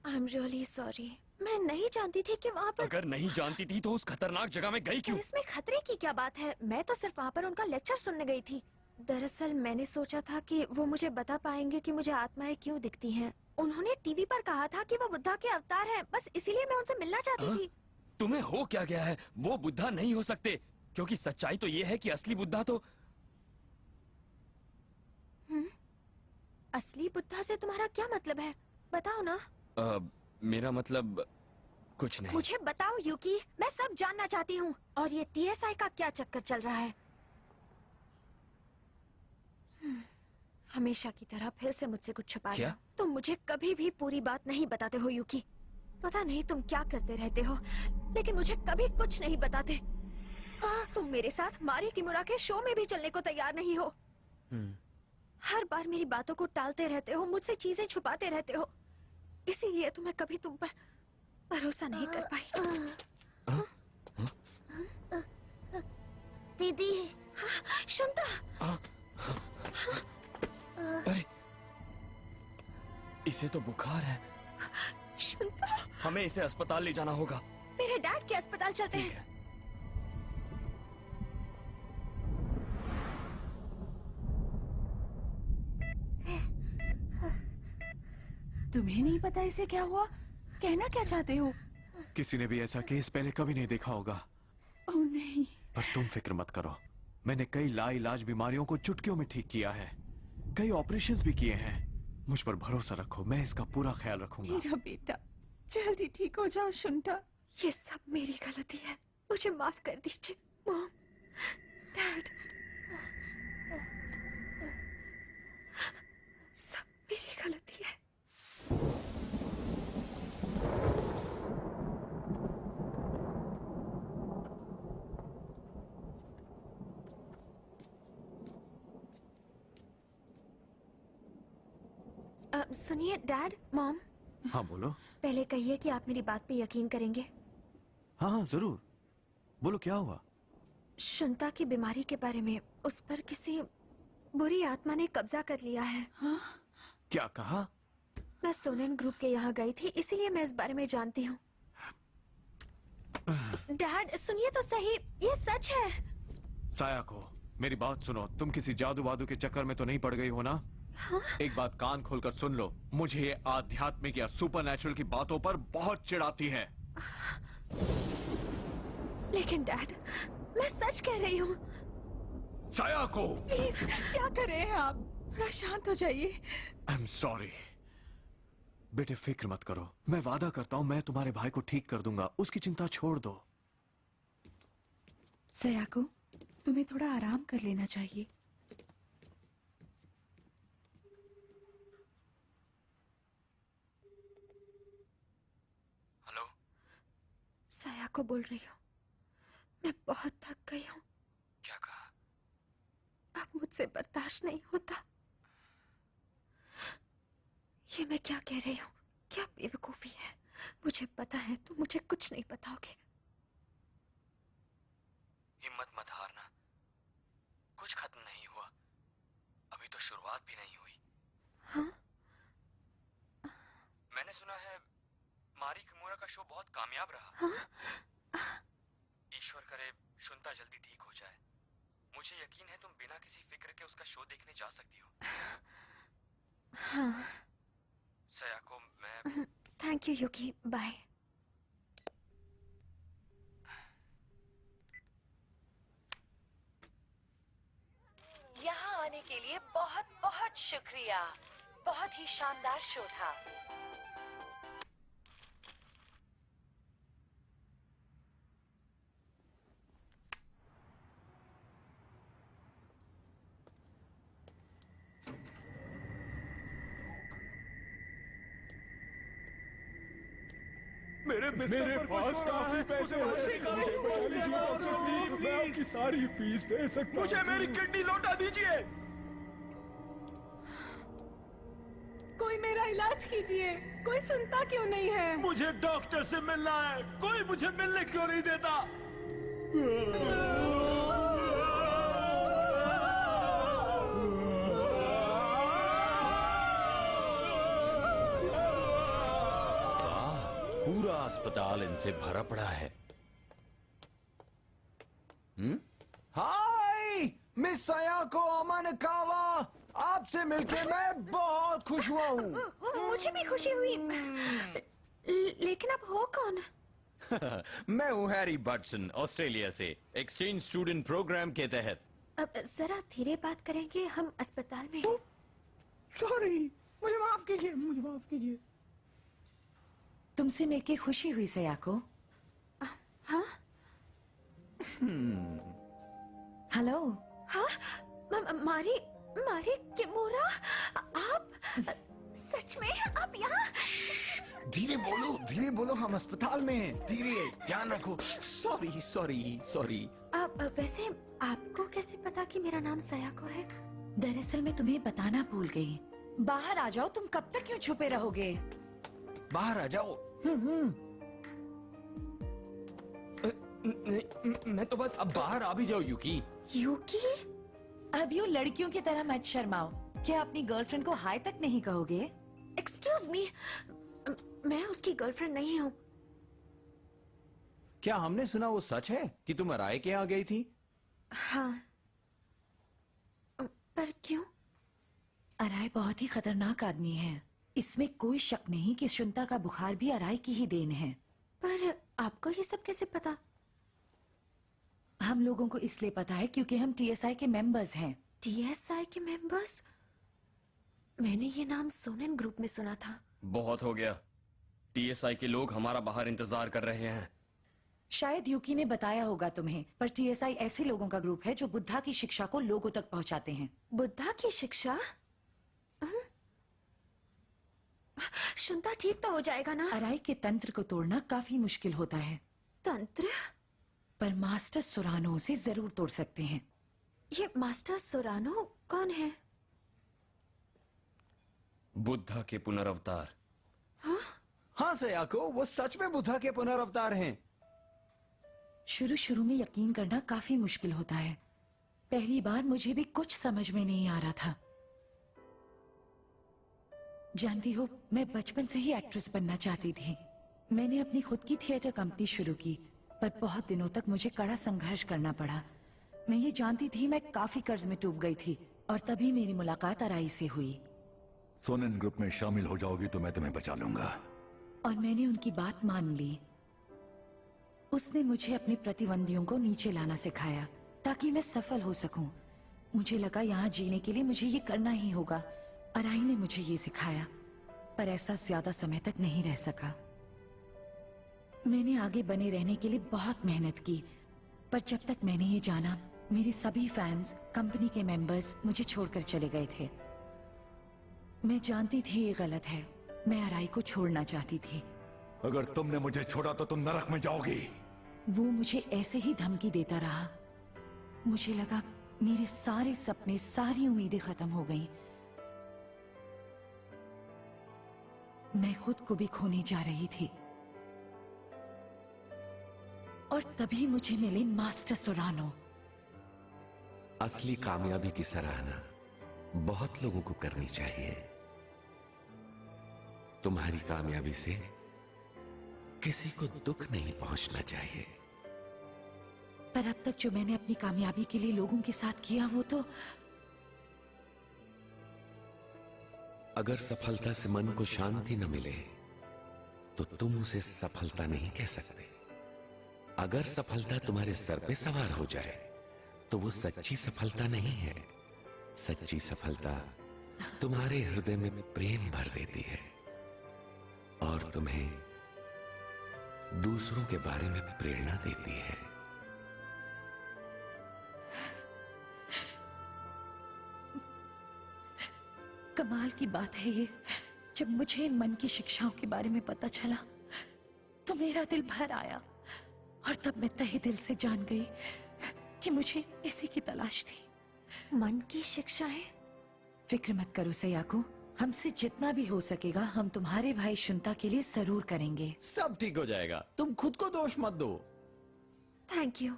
I am really sorry. मैं नहीं जानती थी कि वहाँ पर। अगर नहीं जानती थी तो उस खतरनाक जगह में गई क्यों? इसमें खतरे की क्या बात है? मैं तो सिर्फ वहाँ पर उनका लेक्चर सुनने गई थी। दरअसल मैंने सोचा था कि वो मुझे बता पाएंगे कि मुझे आत्माएं क्यों दिखती हैं। उन्होंने टीवी पर कहा था कि वो बुद्धा के अवतार हैं। बस इसीलिए मैं उनसे मिलना चाहती थी। तुम्हें हो क्या गया है? वो बुद्धा नहीं हो सकते, क्योंकि सच्चाई तो ये है कि असली बुद्धा तो। असली बुद्धा से तुम्हारा क्या मतलब है? बताओ ना। मेरा मतलब कुछ नहीं। मुझे बताओ यूकी, मैं सब जानना चाहती हूँ। और ये टीएसआई का क्या चक्कर चल रहा है? हमेशा की तरह फिर से मुझसे कुछ छुपा रहे हो। तुम मुझे कभी भी पूरी बात नहीं बताते हो यूकी। पता नहीं तुम क्या करते रहते हो, लेकिन मुझे कभी कुछ नहीं बताते। तुम मेरे साथ मारी किमुरा के शो में भी चलने को तैयार नहीं हो। हर बार मेरी बातों को टालते रहते हो, मुझसे चीजें छुपाते रहते हो। इसीलिए तो मैं कभी तुम पर भरोसा नहीं कर पाई। दीदी। शुंता। अरे, इसे तो बुखार है। शुंता। हमें इसे अस्पताल ले जाना होगा। मेरे डैड के अस्पताल चलते हैं। तुम्हें नहीं पता इसे क्या हुआ? कहना क्या चाहते हो? किसी ने भी ऐसा केस पहले कभी नहीं देखा होगा। ओह नहीं। पर तुम फिक्र मत करो, मैंने कई लाइलाज बीमारियों को चुटकियों में ठीक किया है। कई ऑपरेशंस भी किए हैं। मुझ पर भरोसा रखो, मैं इसका पूरा ख्याल रखूंगा। मेरा बेटा जल्दी ठीक हो जाओ शुंटा। ये सब मेरी गलती है, मुझे माफ कर दीजिए। मॉम, डैड, सब मेरी गलती है। सुनिए डैड, मॉम। हाँ बोलो। पहले कहिए कि आप मेरी बात पे यकीन करेंगे। हाँ हाँ जरूर, बोलो क्या हुआ? शुंता की बीमारी के बारे में उस पर किसी बुरी आत्मा ने कब्जा कर लिया है। हाँ? क्या कहा? मैं सोनेन ग्रुप के यहाँ गई थी, इसीलिए मैं इस बारे में जानती हूँ। डैड सुनिए तो सही, ये सच है। सायाको, मेरी बात सुनो। तुम किसी जादू वादू के चक्कर में तो नहीं पड़ गई हो ना? हाँ? एक बात कान खोलकर सुन लो, मुझे ये आध्यात्मिक या सुपरनैचुरल की बातों पर बहुत चिढ़ाती है। लेकिन डैड, मैं सच कह रही हूँ। सायाको, प्लीज क्या कर रहे हैं आप? थोड़ा शांत हो जाइए। I am sorry. बेटे फिक्र मत करो, मैं वादा करता हूँ मैं तुम्हारे भाई को ठीक कर दूंगा। उसकी चिंता छोड़ दो। सयाको, तुम्हें थोड़ा आराम कर लेना चाहिए। हेलो, सयाको बोल रही हूँ। मैं बहुत थक गई हूँ। क्या कहा? अब मुझसे बर्दाश्त नहीं होता। ये मैं क्या कह रही हूँ? क्या बेवकूफी है। मुझे पता है तुम मुझे कुछ नहीं बताओगे। हिम्मत मत हारना, कुछ खत्म नहीं हुआ, अभी तो शुरुआत भी नहीं हुई। हाँ? मैंने सुना है मारी किमुरा का शो बहुत कामयाब रहा। हाँ? ईश्वर करे शुंता जल्दी ठीक हो जाए। मुझे यकीन है तुम बिना किसी फिक्र के उसका शो देखने जा सकती हो। हाँ। सयाको, मैं थैंक यू यूकी, बाय। यहाँ आने के लिए बहुत बहुत शुक्रिया। बहुत ही शानदार शो था। मेरे पास काफी पैसे हैं। मुझे बचा लीजिए डॉक्टर, प्लीज। मैं आपकी सारी फीस दे सकता हूँ। मुझे मेरी किडनी लौटा दीजिए। कोई मेरा इलाज कीजिए। कोई सुनता क्यों नहीं है? मुझे डॉक्टर से मिलना है। कोई मुझे मिलने क्यों नहीं देता? पूरा अस्पताल इनसे भरा पड़ा है। हाय मिस सायाको अमानकावा, आपसे मिलके मैं बहुत खुश हुआ हूँ। मुझे भी खुशी हुई। लेकिन अब हो कौन? मैं हूँ हैरी बटसन, ऑस्ट्रेलिया से, एक्सचेंज स्टूडेंट प्रोग्राम के तहत। अब जरा धीरे बात करेंगे, हम अस्पताल में। सॉरी, मुझे माफ कीजिए, मुझे माफ कीजिए। तुमसे मिलके खुशी हुई सयाको। हाँ? हेलो। हाँ? मारी किमोरा, आप सच में आप यहाँ? धीरे बोलो, हम अस्पताल में हैं। धीरे, ध्यान रखो। सॉरी। वैसे आपको कैसे पता कि मेरा नाम सयाको है? दरअसल मैं तुम्हें बताना भूल गई। बाहर आ जाओ, तुम कब तक क्यों छुपे रहोगे? बाहर आ जाओ। मैं तो बस अब बाहर आ भी जाओ यूकी। यूकी? अब यूं लड़कियों की तरह मत शर्माओ। क्या अपनी गर्लफ्रेंड को हाय तक नहीं कहोगे? एक्सक्यूज मी, मैं उसकी गर्लफ्रेंड नहीं हूँ। क्या हमने सुना वो सच है कि तुम अराय के यहाँ गई थी? हाँ। पर क्यों? अराय बहुत ही खतरनाक आदमी है। इसमें कोई शक नहीं कि शुंता का बुखार भी अराय की ही देन है। पर आपको ये सब कैसे पता? हम लोगों को इसलिए पता है क्योंकि हम टीएसआई के मेंबर्स हैं। टीएसआई के मेंबर्स? मैंने ये नाम सोनेन ग्रुप में सुना था। बहुत हो गया। टीएसआई के लोग हमारा बाहर इंतजार कर रहे हैं। शायद यूकी ने बताया होगा तुम्हें, पर टीएसआई ऐसे लोगों का ग्रुप है जो बुद्धा की शिक्षा को लोगों तक पहुंचाते हैं। बुद्धा की शिक्षा? शुंता ठीक तो हो जाएगा ना? अराई के तंत्र को तोड़ना काफी मुश्किल होता है। तंत्र? पर मास्टर सोरानो उसे जरूर तोड़ सकते हैं। ये मास्टर सोरानो कौन है? बुद्धा के पुनर्अवतार। हाँ सयाको, वो सच में बुद्धा के पुनर्अवतार हैं। शुरू में यकीन करना काफी मुश्किल होता है। पहली बार मुझे भी कुछ समझ में नहीं आ रहा था। जानती हो, मैं बचपन से ही एक्ट्रेस बनना चाहती थी। मैंने अपनी खुद की थिएटर कंपनी शुरू की, पर बहुत दिनों तक मुझे कड़ा संघर्ष करना पड़ा। मैं ये जानती थी मैं काफी कर्ज में डूब गई थी, और तभी मेरी मुलाकात अराई से हुई। सोनेन ग्रुप में शामिल हो जाओगी तो मैं तुम्हें बचा लूंगा। और मैंने उनकी बात मान ली। उसने मुझे अपने प्रतिद्वंदियों को नीचे लाना सिखाया ताकि मैं सफल हो सकूं। मुझे लगा यहाँ जीने के लिए मुझे ये करना ही होगा। अराई ने मुझे ये सिखाया, पर ऐसा ज्यादा समय तक नहीं रह सका। मैंने आगे बने रहने के लिए बहुत मेहनत की, पर जब तक मैंने ये जाना, मेरे सभी फैंस, कंपनी के मेंबर्स मुझे छोड़कर चले गए थे। मैं जानती थी ये गलत है। मैं अराई को छोड़ना चाहती थी। अगर तुमने मुझे छोड़ा तो तुम नरक में जाओगी। वो मुझे ऐसे ही धमकी देता रहा। मुझे लगा मेरे सारे सपने, सारी उम्मीदें खत्म हो गईं। मैं खुद को भी खोने जा रही थी। और तभी मुझे मिले मास्टर सोरानो। असली कामयाबी की सराहना बहुत लोगों को करनी चाहिए। तुम्हारी कामयाबी से किसी को दुख नहीं पहुंचना चाहिए। पर अब तक जो मैंने अपनी कामयाबी के लिए लोगों के साथ किया, वो तो अगर सफलता से मन को शांति न मिले तो तुम उसे सफलता नहीं कह सकते। अगर सफलता तुम्हारे सर पे सवार हो जाए तो वो सच्ची सफलता नहीं है। सच्ची सफलता तुम्हारे हृदय में प्रेम भर देती है और तुम्हें दूसरों के बारे में प्रेरणा देती है। कमाल की बात है ये, जब मुझे मन की शिक्षाओं के बारे में पता चला तो मेरा दिल भर आया, और तब मैं तहे दिल से जान गई कि मुझे इसी की तलाश थी। मन की शिक्षाएं? फिक्र मत करो सयाको, हमसे जितना भी हो सकेगा हम तुम्हारे भाई शुंता के लिए जरूर करेंगे। सब ठीक हो जाएगा, तुम खुद को दोष मत दो। Thank you.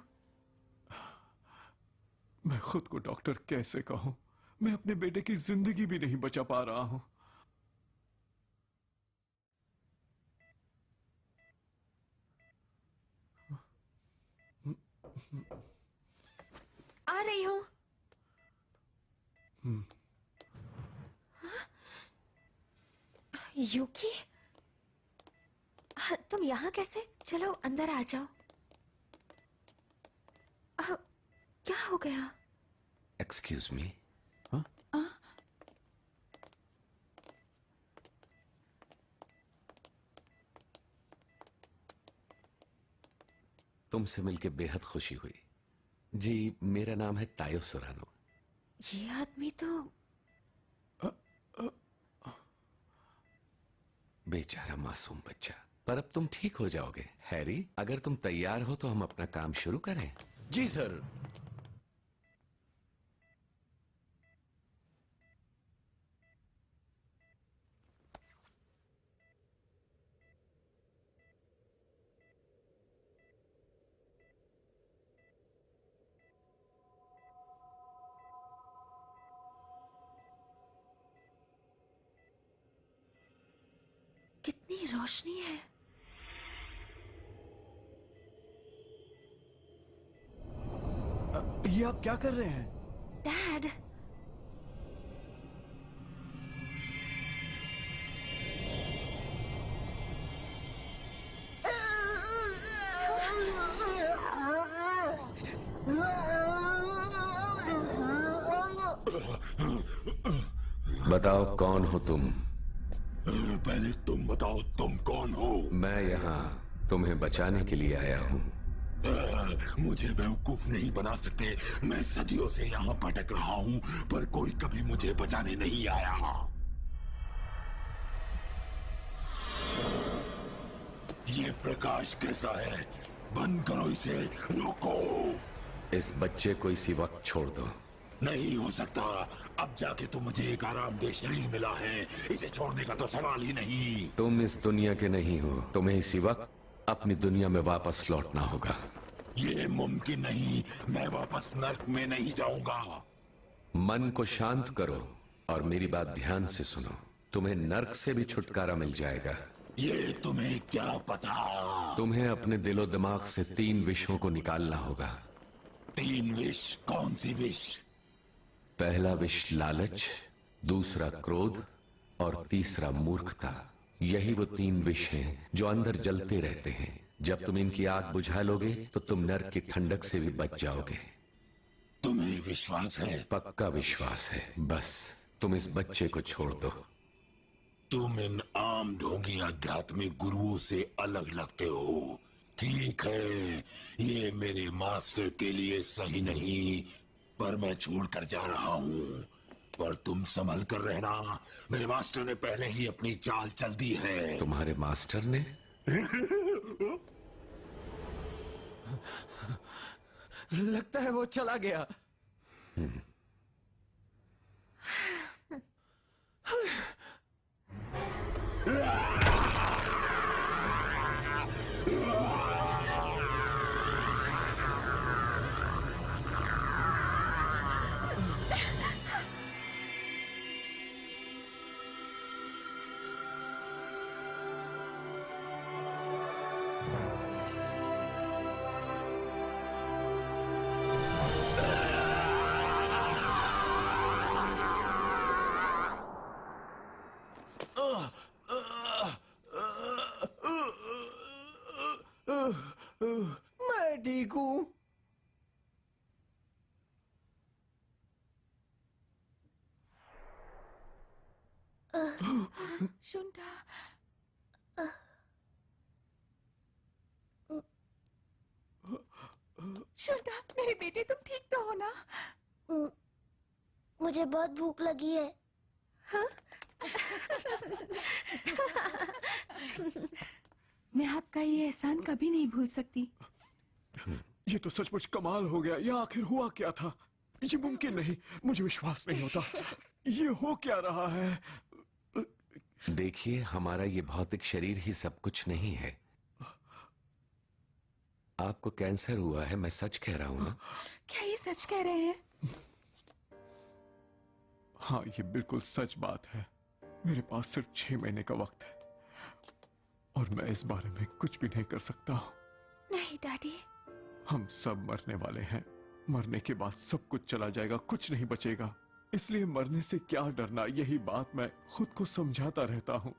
मैं खुद को डॉक्टर कैसे कहूं? मैं अपने बेटे की जिंदगी भी नहीं बचा पा रहा हूं। आ रही हूँ। यूकी, तुम यहाँ कैसे? चलो अंदर आ जाओ। क्या हो गया? Excuse me. तुमसे मिलके बेहद खुशी हुई। जी, मेरा नाम है तायो सुरानो। ये आदमी तो बेचारा मासूम बच्चा। पर अब तुम ठीक हो जाओगे। हैरी, अगर तुम तैयार हो तो हम अपना काम शुरू करें। जी सर। कितनी रोशनी है। ये आप क्या कर रहे हैं? डैड, बताओ कौन हो तुम? पहले तुम बताओ तुम कौन हो? मैं यहाँ तुम्हें बचाने के लिए आया हूँ। मुझे बेवकूफ नहीं बना सकते। मैं सदियों से यहाँ भटक रहा हूँ, पर कोई कभी मुझे बचाने नहीं आया। ये प्रकाश कैसा है? बंद करो इसे, रोको। इस बच्चे को इसी वक्त छोड़ दो। नहीं हो सकता। अब जाके तो मुझे एक आरामदेह शरीर मिला है, इसे छोड़ने का तो सवाल ही नहीं। तुम इस दुनिया के नहीं हो। तुम्हें इसी वक्त अपनी दुनिया में वापस लौटना होगा। ये मुमकिन नहीं। मैं वापस नर्क में नहीं जाऊंगा। मन को शांत करो और मेरी बात ध्यान से सुनो। तुम्हें नर्क से भी छुटकारा मिल जाएगा। ये तुम्हें क्या पता? तुम्हें अपने दिलो दिमाग से 3 विषों को निकालना होगा। 3 विष? कौन सी विष? पहला विष लालच, दूसरा क्रोध और तीसरा मूर्खता। यही वो 3 विष हैं जो अंदर जलते रहते हैं। जब तुम इनकी आग बुझा लोगे तो तुम नर्क की ठंडक से भी बच जाओगे। तुम्हें विश्वास है? पक्का विश्वास है। बस तुम इस बच्चे को छोड़ दो। तुम इन आम ढोंगी आध्यात्मिक गुरुओं से अलग लगते हो। ठीक है, ये मेरे मास्टर के लिए सही नहीं, पर मैं छोड़कर जा रहा हूँ। पर तुम संभल कर रहना। मेरे मास्टर ने पहले ही अपनी चाल चल दी है। तुम्हारे मास्टर ने? लगता है वो चला गया। मैं ठीक हूं। शुंठा, शुंठा, मेरी बेटी, तुम ठीक तो हो ना? मुझे बहुत भूख लगी है। हाँ? मैं आपका ये एहसान कभी नहीं भूल सकती। ये तो सचमुच कमाल हो गया। ये आखिर हुआ क्या था? ये मुमकिन नहीं। मुझे विश्वास नहीं होता। ये हो क्या रहा है? देखिए, हमारा ये भौतिक शरीर ही सब कुछ नहीं है। आपको कैंसर हुआ है, मैं सच कह रहा हूं ना? क्या ये सच कह रहे हैं? हाँ, ये बिल्कुल सच बात है। मेरे पास सिर्फ 6 महीने का वक्त है और मैं इस बारे में कुछ भी नहीं कर सकता। नहीं डैडी, हम सब मरने वाले हैं। मरने के बाद सब कुछ चला जाएगा, कुछ नहीं बचेगा। इसलिए मरने से क्या डरना, यही बात मैं खुद को समझाता रहता हूं।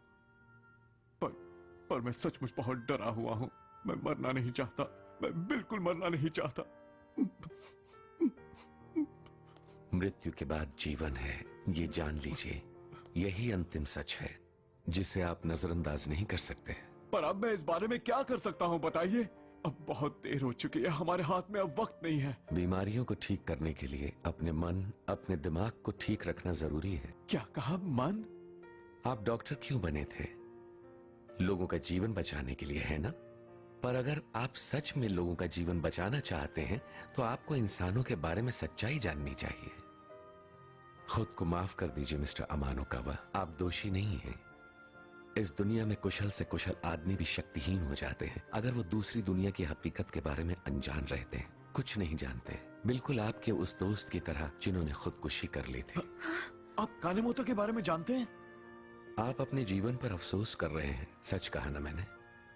पर मैं सचमुच बहुत डरा हुआ हूं। मैं मरना नहीं चाहता, मैं बिल्कुल मरना नहीं चाहता। मृत्यु के बाद जीवन है, ये जान लीजिए। यही अंतिम सच है जिसे आप नजरअंदाज नहीं कर सकते। पर अब मैं इस बारे में क्या कर सकता हूं, बताइए। अब बहुत देर हो चुकी है, हमारे हाथ में अब वक्त नहीं है। बीमारियों को ठीक करने के लिए अपने मन, अपने दिमाग को ठीक रखना जरूरी है। क्या कहा? मन? आप डॉक्टर क्यों बने थे? लोगों का जीवन बचाने के लिए, है ना? पर अगर आप सच में लोगों का जीवन बचाना चाहते हैं तो आपको इंसानों के बारे में सच्चाई जाननी चाहिए। खुद को माफ कर दीजिए मिस्टर अमानो कावा, आप दोषी नहीं हैं। इस दुनिया में कुशल से कुशल आदमी भी शक्तिहीन हो जाते हैं अगर वो दूसरी दुनिया की हकीकत के बारे में अनजान रहते हैं, कुछ नहीं जानते। बिल्कुल आपके उस दोस्त की तरह जिन्होंने खुदकुशी कर ली थी। आप कानेमोतो के बारे में जानते हैं? आप अपने जीवन पर अफसोस कर रहे हैं, सच कहा ना मैंने।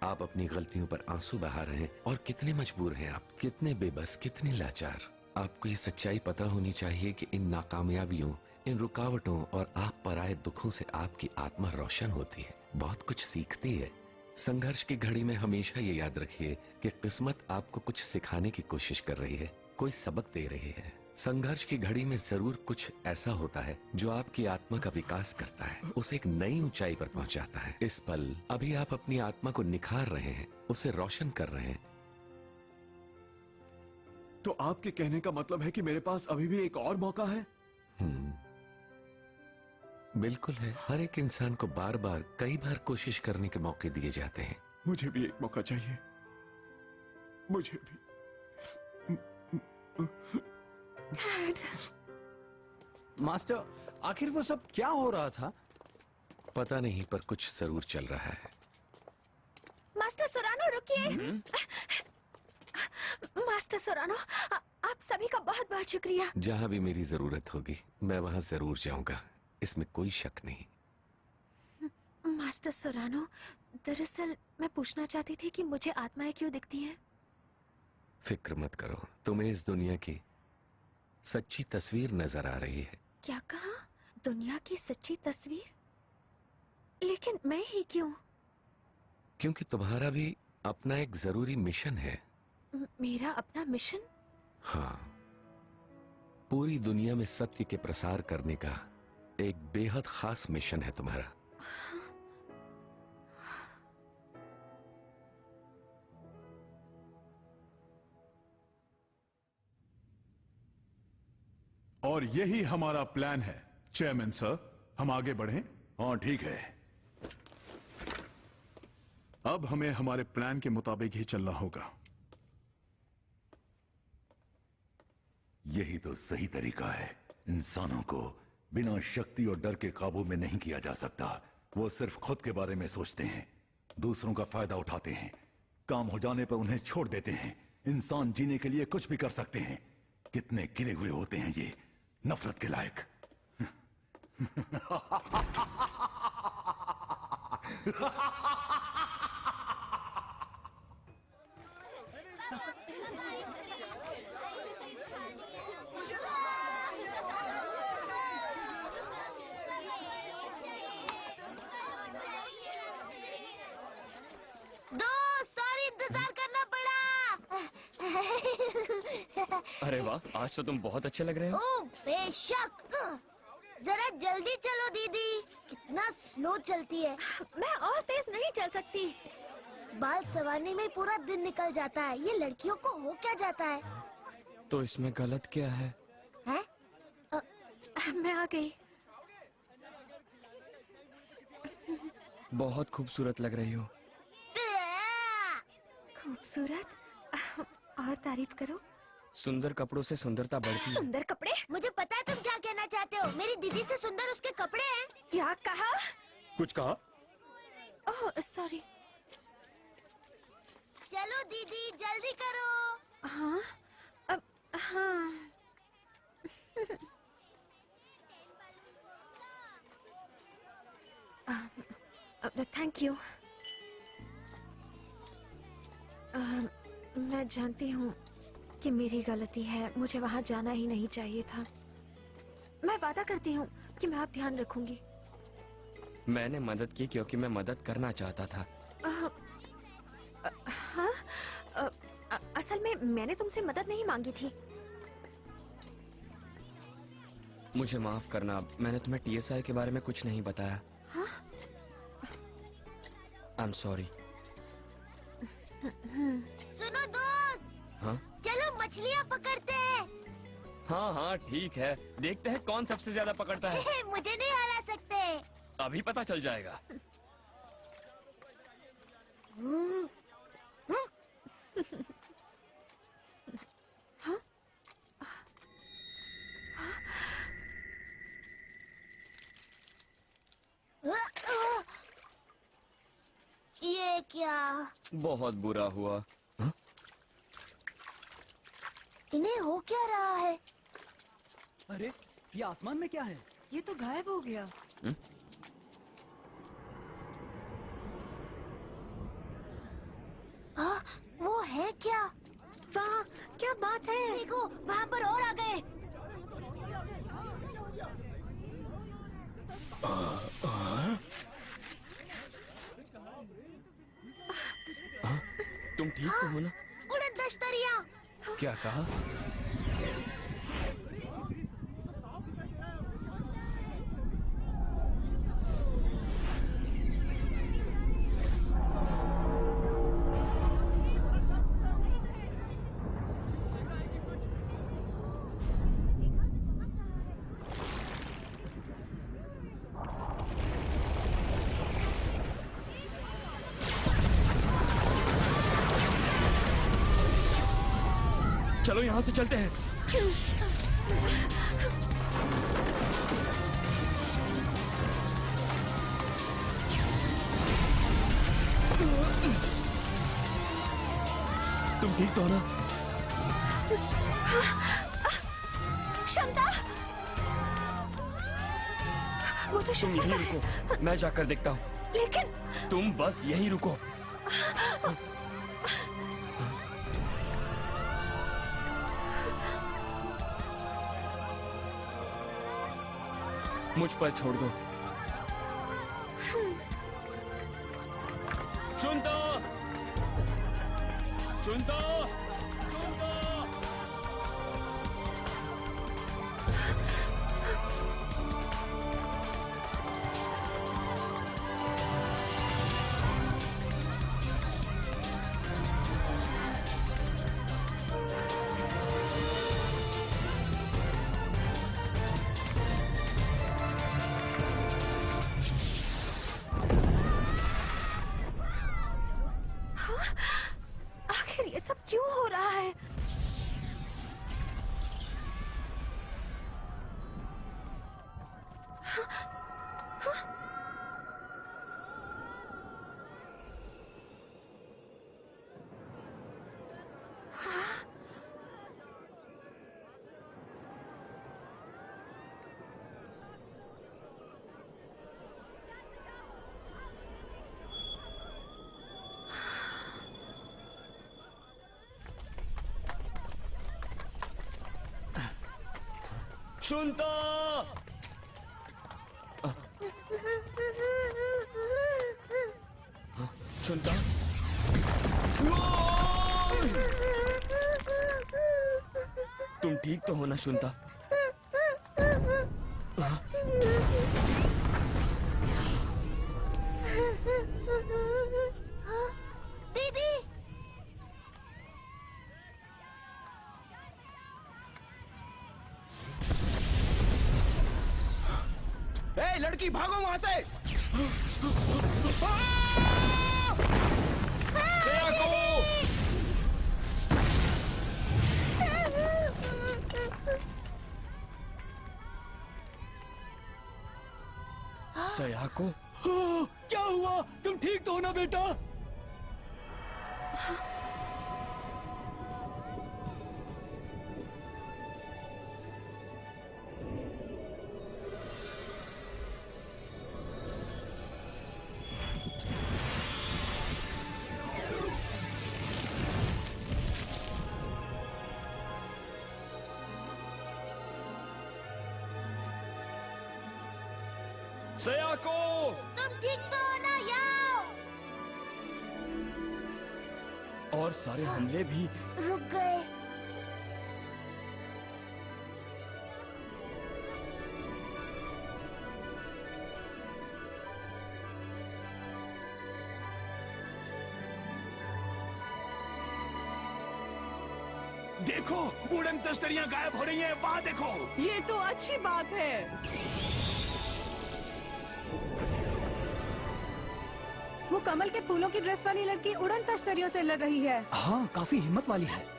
आप अपनी गलतियों पर आंसू बहा रहे हैं। और कितने मजबूर हैं आप, कितने बेबस, कितने लाचार। आपको ये सच्चाई पता होनी चाहिए कि इन नाकामयाबियों, इन रुकावटों और आप पराए दुखों से आपकी आत्मा रोशन होती है, बहुत कुछ सीखती है। संघर्ष की घड़ी में हमेशा ये याद रखिए कि किस्मत आपको कुछ सिखाने की कोशिश कर रही है, कोई सबक दे रही है। संघर्ष की घड़ी में जरूर कुछ ऐसा होता है जो आपकी आत्मा का विकास करता है, उसे एक नई ऊंचाई पर पहुंचाता है। इस पल अभी आप अपनी आत्मा को निखार रहे हैं, उसे रोशन कर रहे हैं। तो आपके कहने का मतलब है कि मेरे पास अभी भी एक और मौका है? बिल्कुल है। हर एक इंसान को बार बार, कई बार कोशिश करने के मौके दिए जाते हैं। मुझे भी एक मौका चाहिए, मुझे भी। मास्टर, आखिर वो सब क्या हो रहा था? पता नहीं, पर कुछ जरूर चल रहा है। मास्टर सोरानो रुकिए। मास्टर सोरानो, आप सभी का बहुत बहुत शुक्रिया। जहां भी मेरी जरूरत होगी मैं वहां जरूर जाऊंगा, इसमें कोई शक नहीं। मास्टर सोरानो, दरअसल मैं पूछना चाहती थी कि मुझे आत्माएं क्यों दिखती हैं? फिक्र मत करो, तुम्हें इस दुनिया की सच्ची तस्वीर नजर आ रही है। क्या कहा? दुनिया की सच्ची तस्वीर? लेकिन मैं ही क्यों? क्योंकि तुम्हारा भी अपना एक जरूरी मिशन है। मेरा अपना मिशन? हाँ, पूरी दुनिया में सत्य के प्रसार करने का एक बेहद खास मिशन है तुम्हारा। और यही हमारा प्लान है चेयरमैन सर। हम आगे बढ़ें? हाँ ठीक है। अब हमें हमारे प्लान के मुताबिक ही चलना होगा। यही तो सही तरीका है। इंसानों को बिना शक्ति और डर के काबू में नहीं किया जा सकता। वो सिर्फ खुद के बारे में सोचते हैं, दूसरों का फायदा उठाते हैं, काम हो जाने पर उन्हें छोड़ देते हैं। इंसान जीने के लिए कुछ भी कर सकते हैं। कितने गिरे हुए होते हैं ये, नफरत के लायक। सॉरी, इंतजार करना पड़ा। अरे वाह, आज तो तुम बहुत अच्छे लग रहे हो। ओह, बेशक। जरा जल्दी चलो दीदी, कितना स्लो चलती है। मैं और तेज नहीं चल सकती। बाल संवारने में पूरा दिन निकल जाता है। ये लड़कियों को हो क्या जाता है? तो इसमें गलत क्या है? हैं? मैं आ गई। बहुत खूबसूरत लग रही हो। खूबसूरत? और तारीफ करो। सुंदर कपड़ों से सुंदरता बढ़ती है। सुंदर कपड़े? मुझे पता है तुम क्या कहना चाहते हो। मेरी दीदी से सुंदर उसके कपड़े हैं। क्या कहा? कुछ कहा? Oh sorry. चलो दीदी, जल्दी करो। हाँ, अब हाँ। Thank you. मैं जानती हूँ कि मेरी गलती है, मुझे वहाँ जाना ही नहीं चाहिए था। मैं वादा करती हूँ कि मैं अब ध्यान रखूंगी। मैंने मदद की क्योंकि मैं मदद करना चाहता था। हाँ, असल में मैंने तुमसे मदद नहीं मांगी थी। मुझे माफ करना, मैंने तुम्हें TSI के बारे में कुछ नहीं बताया। हाँ? I'm sorry। सुनो दोस्त, हाँ? चलो मछलियाँ पकड़ते हैं। हाँ हाँ ठीक है, देखते हैं कौन सबसे ज्यादा पकड़ता है। मुझे नहीं हरा सकते। अभी पता चल जाएगा। ये क्या? बहुत बुरा हुआ। हाँ? इन्हें हो क्या रहा है? अरे ये आसमान में क्या है? ये तो गायब हो गया। वो है क्या? वाह, क्या बात है। देखो, वहाँ पर और आ गए। तुम ठीक तो हो ना? उड़न दस्तरिया। क्या कहा? चलो यहाँ से चलते हैं। तुम ठीक तो हो ना? क्षमता, वो तो तुम यहीं रुको, मैं जाकर देखता हूँ। लेकिन तुम बस यहीं रुको। मुझ पर छोड़ दो। सुनता, सुनता, सुनता। आखिर ये सब क्यों हो रहा है? सुनता, सुनता। तुम ठीक तो हो ना सुनता? दीदी, ए लड़की, भागो वहां से। सयाको, क्या हुआ? तुम ठीक तो हो ना बेटा? सयाको! तुम ठीक तो हो ना याओ? और सारे हमले भी रुक गए। देखो, उड़न तश्तरियां गायब हो रही हैं। वहां देखो। ये तो अच्छी बात है। वो कमल के फूलों की ड्रेस वाली लड़की उड़न तश्तरियों से लड़ रही है। हाँ, काफी हिम्मत वाली है।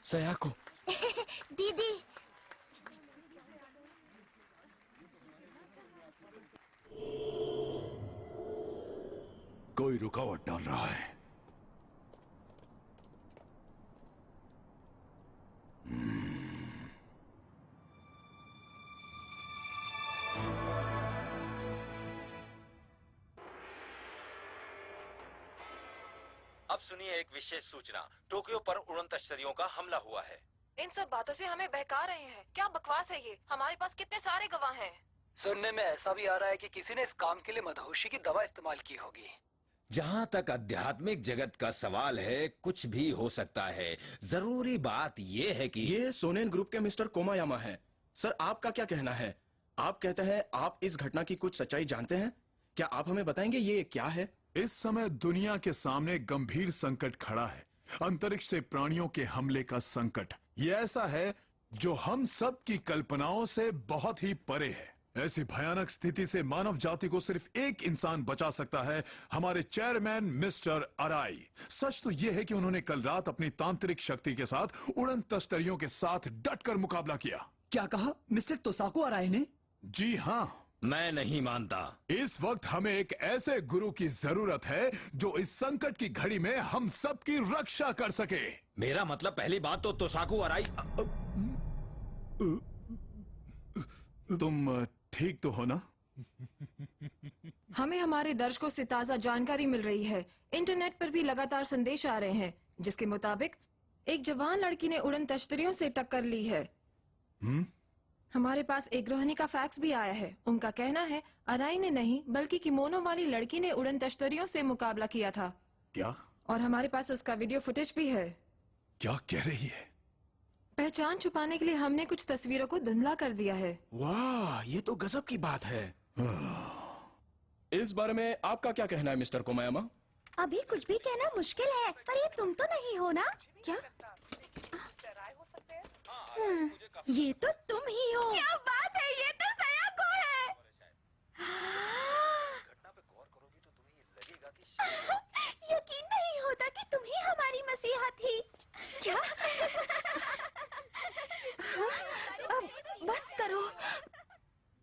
सयाको! दीदी, कोई रुकावट डाल रहा है। अब सुनिए एक विशेष सूचना। टोक्यो पर उड़न तश्तरियों का हमला हुआ है। इन सब बातों से हमें बहका रहे हैं। क्या बकवास है ये? हमारे पास कितने सारे गवाह हैं। सुनने में ऐसा भी आ रहा है कि किसी ने इस काम के लिए मदहोशी की दवा इस्तेमाल की होगी। जहां तक आध्यात्मिक जगत का सवाल है, कुछ भी हो सकता है। जरूरी बात यह है कि ये सोनेन ग्रुप के मिस्टर कोमायामा हैं। सर, आपका क्या कहना है? आप कहते हैं आप इस घटना की कुछ सच्चाई जानते हैं। क्या आप हमें बताएंगे ये क्या है? इस समय दुनिया के सामने गंभीर संकट खड़ा है। अंतरिक्ष से प्राणियों के हमले का संकट। ये ऐसा है जो हम सब की कल्पनाओं से बहुत ही परे है। ऐसी भयानक स्थिति से मानव जाति को सिर्फ एक इंसान बचा सकता है, हमारे चेयरमैन मिस्टर अराई। सच तो यह है कि उन्होंने कल रात अपनी तांत्रिक शक्ति के साथ उड़न तश्तरियों के साथ डटकर मुकाबला किया। क्या कहा मिस्टर तोसाको अराई ने? जी हाँ। मैं नहीं मानता। इस वक्त हमें एक ऐसे गुरु की जरूरत है जो इस संकट की घड़ी में हम सब की रक्षा कर सके। मेरा मतलब, पहली बात तो तोसाकू अराई। तुम ठीक तो हो ना? हमें हमारे दर्शकों से ताज़ा जानकारी मिल रही है। इंटरनेट पर भी लगातार संदेश आ रहे हैं जिसके मुताबिक एक जवान लड़की ने उड़न तश्तरियों से टक्कर ली है। हमारे पास एक गृहिणी का फैक्स भी आया है। उनका कहना है अराई ने नहीं बल्कि किमोनो वाली लड़की ने उड़न तश्तरियों से मुकाबला किया था। क्या? और हमारे पास उसका वीडियो फुटेज भी है। क्या कह रही है? पहचान छुपाने के लिए हमने कुछ तस्वीरों को धुंधला कर दिया है। वाह, ये तो गजब की बात है। इस बारे में आपका क्या कहना है मिस्टर कोमायामा? अभी कुछ भी कहना मुश्किल है, पर ये तुम तो नहीं हो ना? क्या? ये तो तुम ही हो। क्या बात है, ये तो सयाको है। यकीन नहीं होता कि तुम ही हमारी मसीहा थी। क्या? अब बस करो।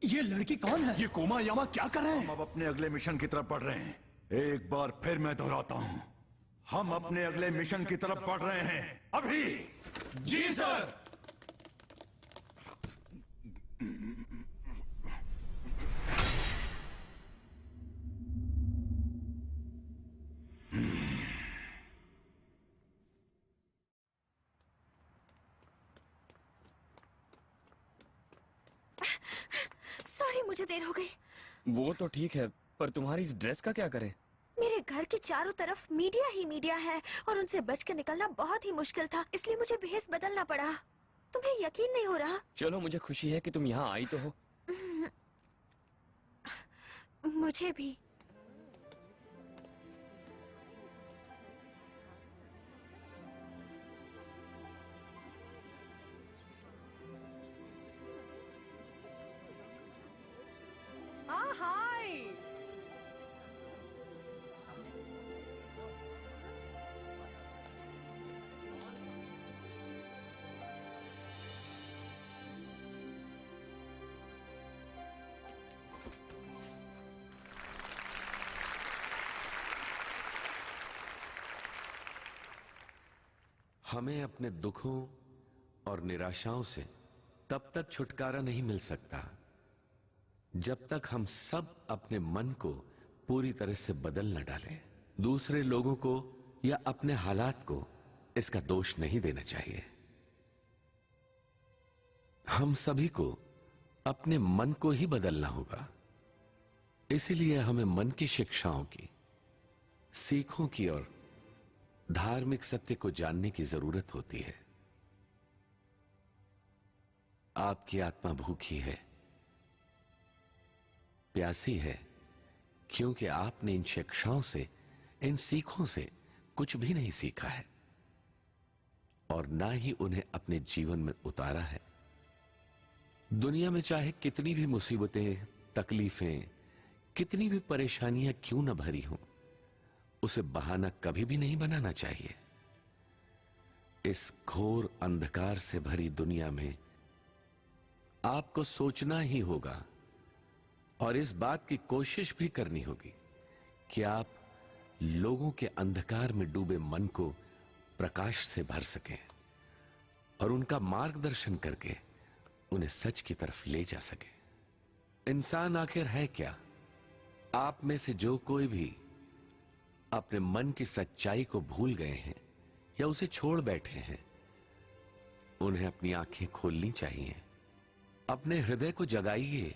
ये लड़की कौन है? ये कोमायामा क्या कर रहे हैं? हम अब अपने अगले मिशन की तरफ बढ़ रहे हैं। एक बार फिर मैं दोहराता हूँ, हम अपने अगले मिशन की तरफ बढ़ रहे हैं अभी। जी सर। मुझे देर हो गई। वो तो ठीक है, पर तुम्हारी इस ड्रेस का क्या करें? मेरे घर के चारों तरफ मीडिया ही मीडिया है और उनसे बच के निकलना बहुत ही मुश्किल था, इसलिए मुझे भेस बदलना पड़ा। तुम्हें यकीन नहीं हो रहा? चलो, मुझे खुशी है कि तुम यहाँ आई तो हो। मुझे भी। हाय। हमें अपने दुखों और निराशाओं से तब तक छुटकारा नहीं मिल सकता जब तक हम सब अपने मन को पूरी तरह से बदल न डालें। दूसरे लोगों को या अपने हालात को इसका दोष नहीं देना चाहिए। हम सभी को अपने मन को ही बदलना होगा। इसीलिए हमें मन की शिक्षाओं की, सीखों की और धार्मिक सत्य को जानने की जरूरत होती है। आपकी आत्मा भूखी है, प्यासी है, क्योंकि आपने इन शिक्षाओं से, इन सीखों से कुछ भी नहीं सीखा है और ना ही उन्हें अपने जीवन में उतारा है। दुनिया में चाहे कितनी भी मुसीबतें, तकलीफें, कितनी भी परेशानियां क्यों न भरी हों, उसे बहाना कभी भी नहीं बनाना चाहिए। इस घोर अंधकार से भरी दुनिया में आपको सोचना ही होगा और इस बात की कोशिश भी करनी होगी कि आप लोगों के अंधकार में डूबे मन को प्रकाश से भर सकें और उनका मार्गदर्शन करके उन्हें सच की तरफ ले जा सकें। इंसान आखिर है क्या? आप में से जो कोई भी अपने मन की सच्चाई को भूल गए हैं या उसे छोड़ बैठे हैं, उन्हें अपनी आंखें खोलनी चाहिए। अपने हृदय को जगाइए,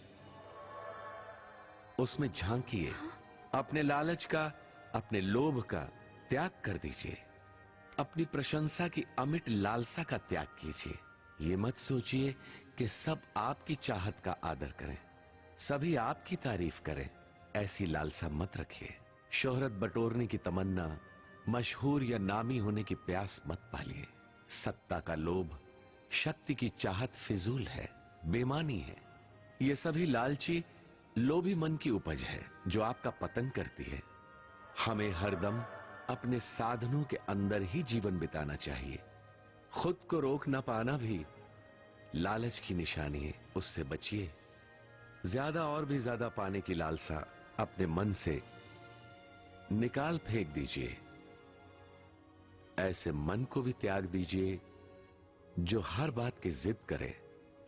उसमें झांकिए, अपने लालच का, अपने लोभ का त्याग कर दीजिए। अपनी प्रशंसा की अमिट लालसा का त्याग कीजिए। ये मत सोचिए कि सब आपकी चाहत का आदर करें, सभी आपकी तारीफ करें। ऐसी लालसा मत रखिए। शोहरत बटोरने की तमन्ना, मशहूर या नामी होने की प्यास मत पालिए। सत्ता का लोभ, शक्ति की चाहत फिजूल है, बेमानी है। ये सभी लालची, लोभी मन की उपज है जो आपका पतन करती है। हमें हरदम अपने साधनों के अंदर ही जीवन बिताना चाहिए। खुद को रोक न पाना भी लालच की निशानी है, उससे बचिए। ज्यादा और भी ज्यादा पाने की लालसा अपने मन से निकाल फेंक दीजिए। ऐसे मन को भी त्याग दीजिए जो हर बात की जिद करे।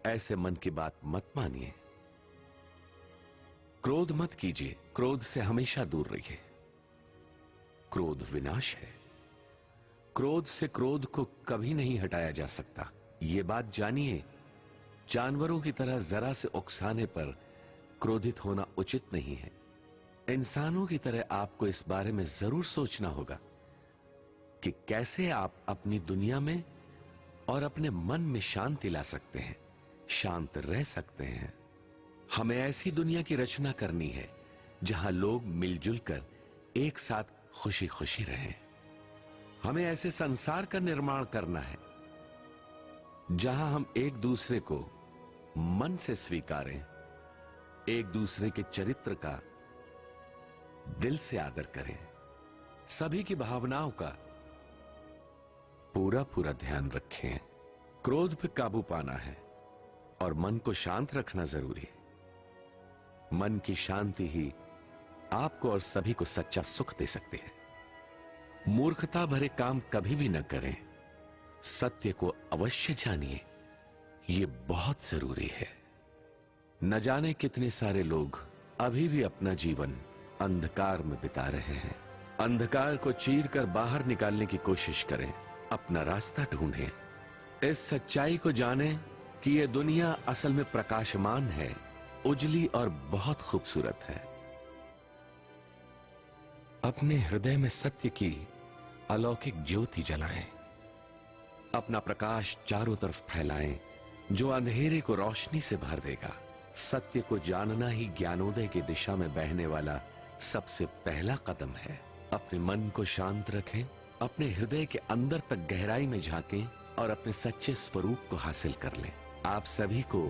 ऐसे मन की बात मत मानिए। क्रोध मत कीजिए, क्रोध से हमेशा दूर रहिए। क्रोध विनाश है। क्रोध से क्रोध को कभी नहीं हटाया जा सकता। यह बात जानिए। जानवरों की तरह जरा से उकसाने पर क्रोधित होना उचित नहीं है। इंसानों की तरह आपको इस बारे में जरूर सोचना होगा कि कैसे आप अपनी दुनिया में और अपने मन में शांति ला सकते हैं, शांत रह सकते हैं। हमें ऐसी दुनिया की रचना करनी है जहां लोग मिलजुल कर एक साथ खुशी खुशी रहें। हमें ऐसे संसार का निर्माण करना है जहां हम एक दूसरे को मन से स्वीकारें, एक दूसरे के चरित्र का दिल से आदर करें, सभी की भावनाओं का पूरा पूरा ध्यान रखें। क्रोध पे काबू पाना है और मन को शांत रखना जरूरी है। मन की शांति ही आपको और सभी को सच्चा सुख दे सकती है। मूर्खता भरे काम कभी भी न करें। सत्य को अवश्य जानिए, यह बहुत जरूरी है। न जाने कितने सारे लोग अभी भी अपना जीवन अंधकार में बिता रहे हैं। अंधकार को चीर कर बाहर निकालने की कोशिश करें, अपना रास्ता ढूंढें। इस सच्चाई को जानें कि यह दुनिया असल में प्रकाशमान है, उजली और बहुत खूबसूरत है। अपने हृदय में सत्य की अलौकिक ज्योति जलाएं, अपना प्रकाश चारों तरफ फैलाएं, जो अंधेरे को रोशनी से भर देगा। सत्य को जानना ही ज्ञानोदय की दिशा में बहने वाला सबसे पहला कदम है। अपने मन को शांत रखें, अपने हृदय के अंदर तक गहराई में झांकें और अपने सच्चे स्वरूप को हासिल कर लें। आप सभी को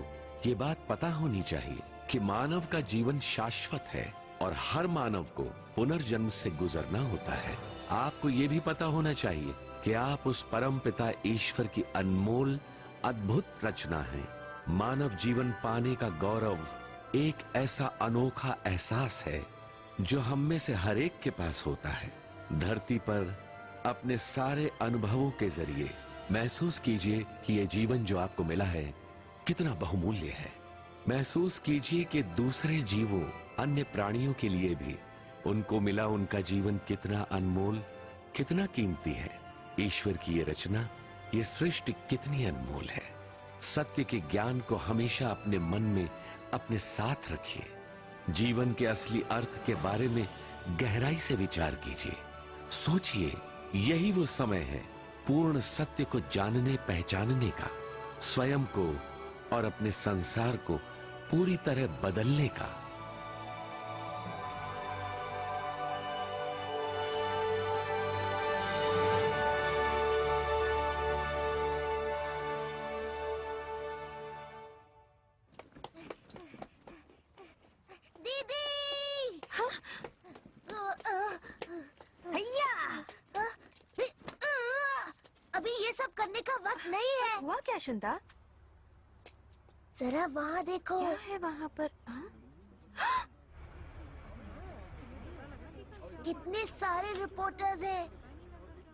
ये बात पता होनी चाहिए कि मानव का जीवन शाश्वत है और हर मानव को पुनर्जन्म से गुजरना होता है। आपको ये भी पता होना चाहिए कि आप उस परम पिता ईश्वर की अनमोल अद्भुत रचना हैं। मानव जीवन पाने का गौरव एक ऐसा अनोखा एहसास है जो हम में से हर एक के पास होता है। धरती पर अपने सारे अनुभवों के जरिए महसूस कीजिए कि ये जीवन जो आपको मिला है कितना बहुमूल्य है। महसूस कीजिए कि दूसरे जीवों, अन्य प्राणियों के लिए भी उनको मिला उनका जीवन कितना अनमोल, कितना कीमती है। ईश्वर की ये रचना, ये सृष्टि कितनी अनमोल है। सत्य के ज्ञान को हमेशा अपने मन में अपने साथ रखिए। जीवन के असली अर्थ के बारे में गहराई से विचार कीजिए। सोचिए, यही वो समय है पूर्ण सत्य को जानने पहचानने का, स्वयं को और अपने संसार को पूरी तरह बदलने का। अभी ये सब करने का वक्त नहीं है। हुआ क्या शिंदा? जरा वहाँ देखो। क्या है वहाँ पर? कितने सारे रिपोर्टर्स हैं।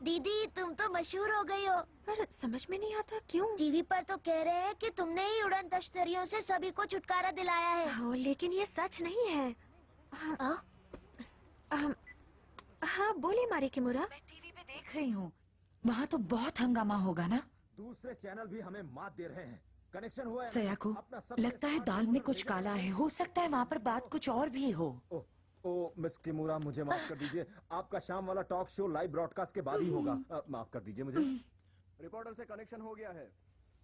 दीदी, तुम तो मशहूर हो गई हो। पर समझ में नहीं आता क्यों। टीवी पर तो कह रहे हैं कि तुमने ही उड़न तश्तरियों से सभी को छुटकारा दिलाया है। लेकिन ये सच नहीं है। हाँ बोले मारी किमुरा। मैं टीवी पे देख रही हूँ, वहाँ तो बहुत हंगामा होगा ना। दूसरे चैनल भी हमें मात दे रहे हैं। कनेक्शन हुआ है। सयाको, लगता है दाल में कुछ काला है। हो सकता है वहाँ पर बात कुछ और भी हो। ओ मिस किमुरा, मुझे माफ कर दीजिए। आपका शाम वाला टॉक शो लाइव ब्रॉडकास्ट के बाद ही होगा। माफ कर दीजिए मुझे। रिपोर्टर से कनेक्शन हो गया है।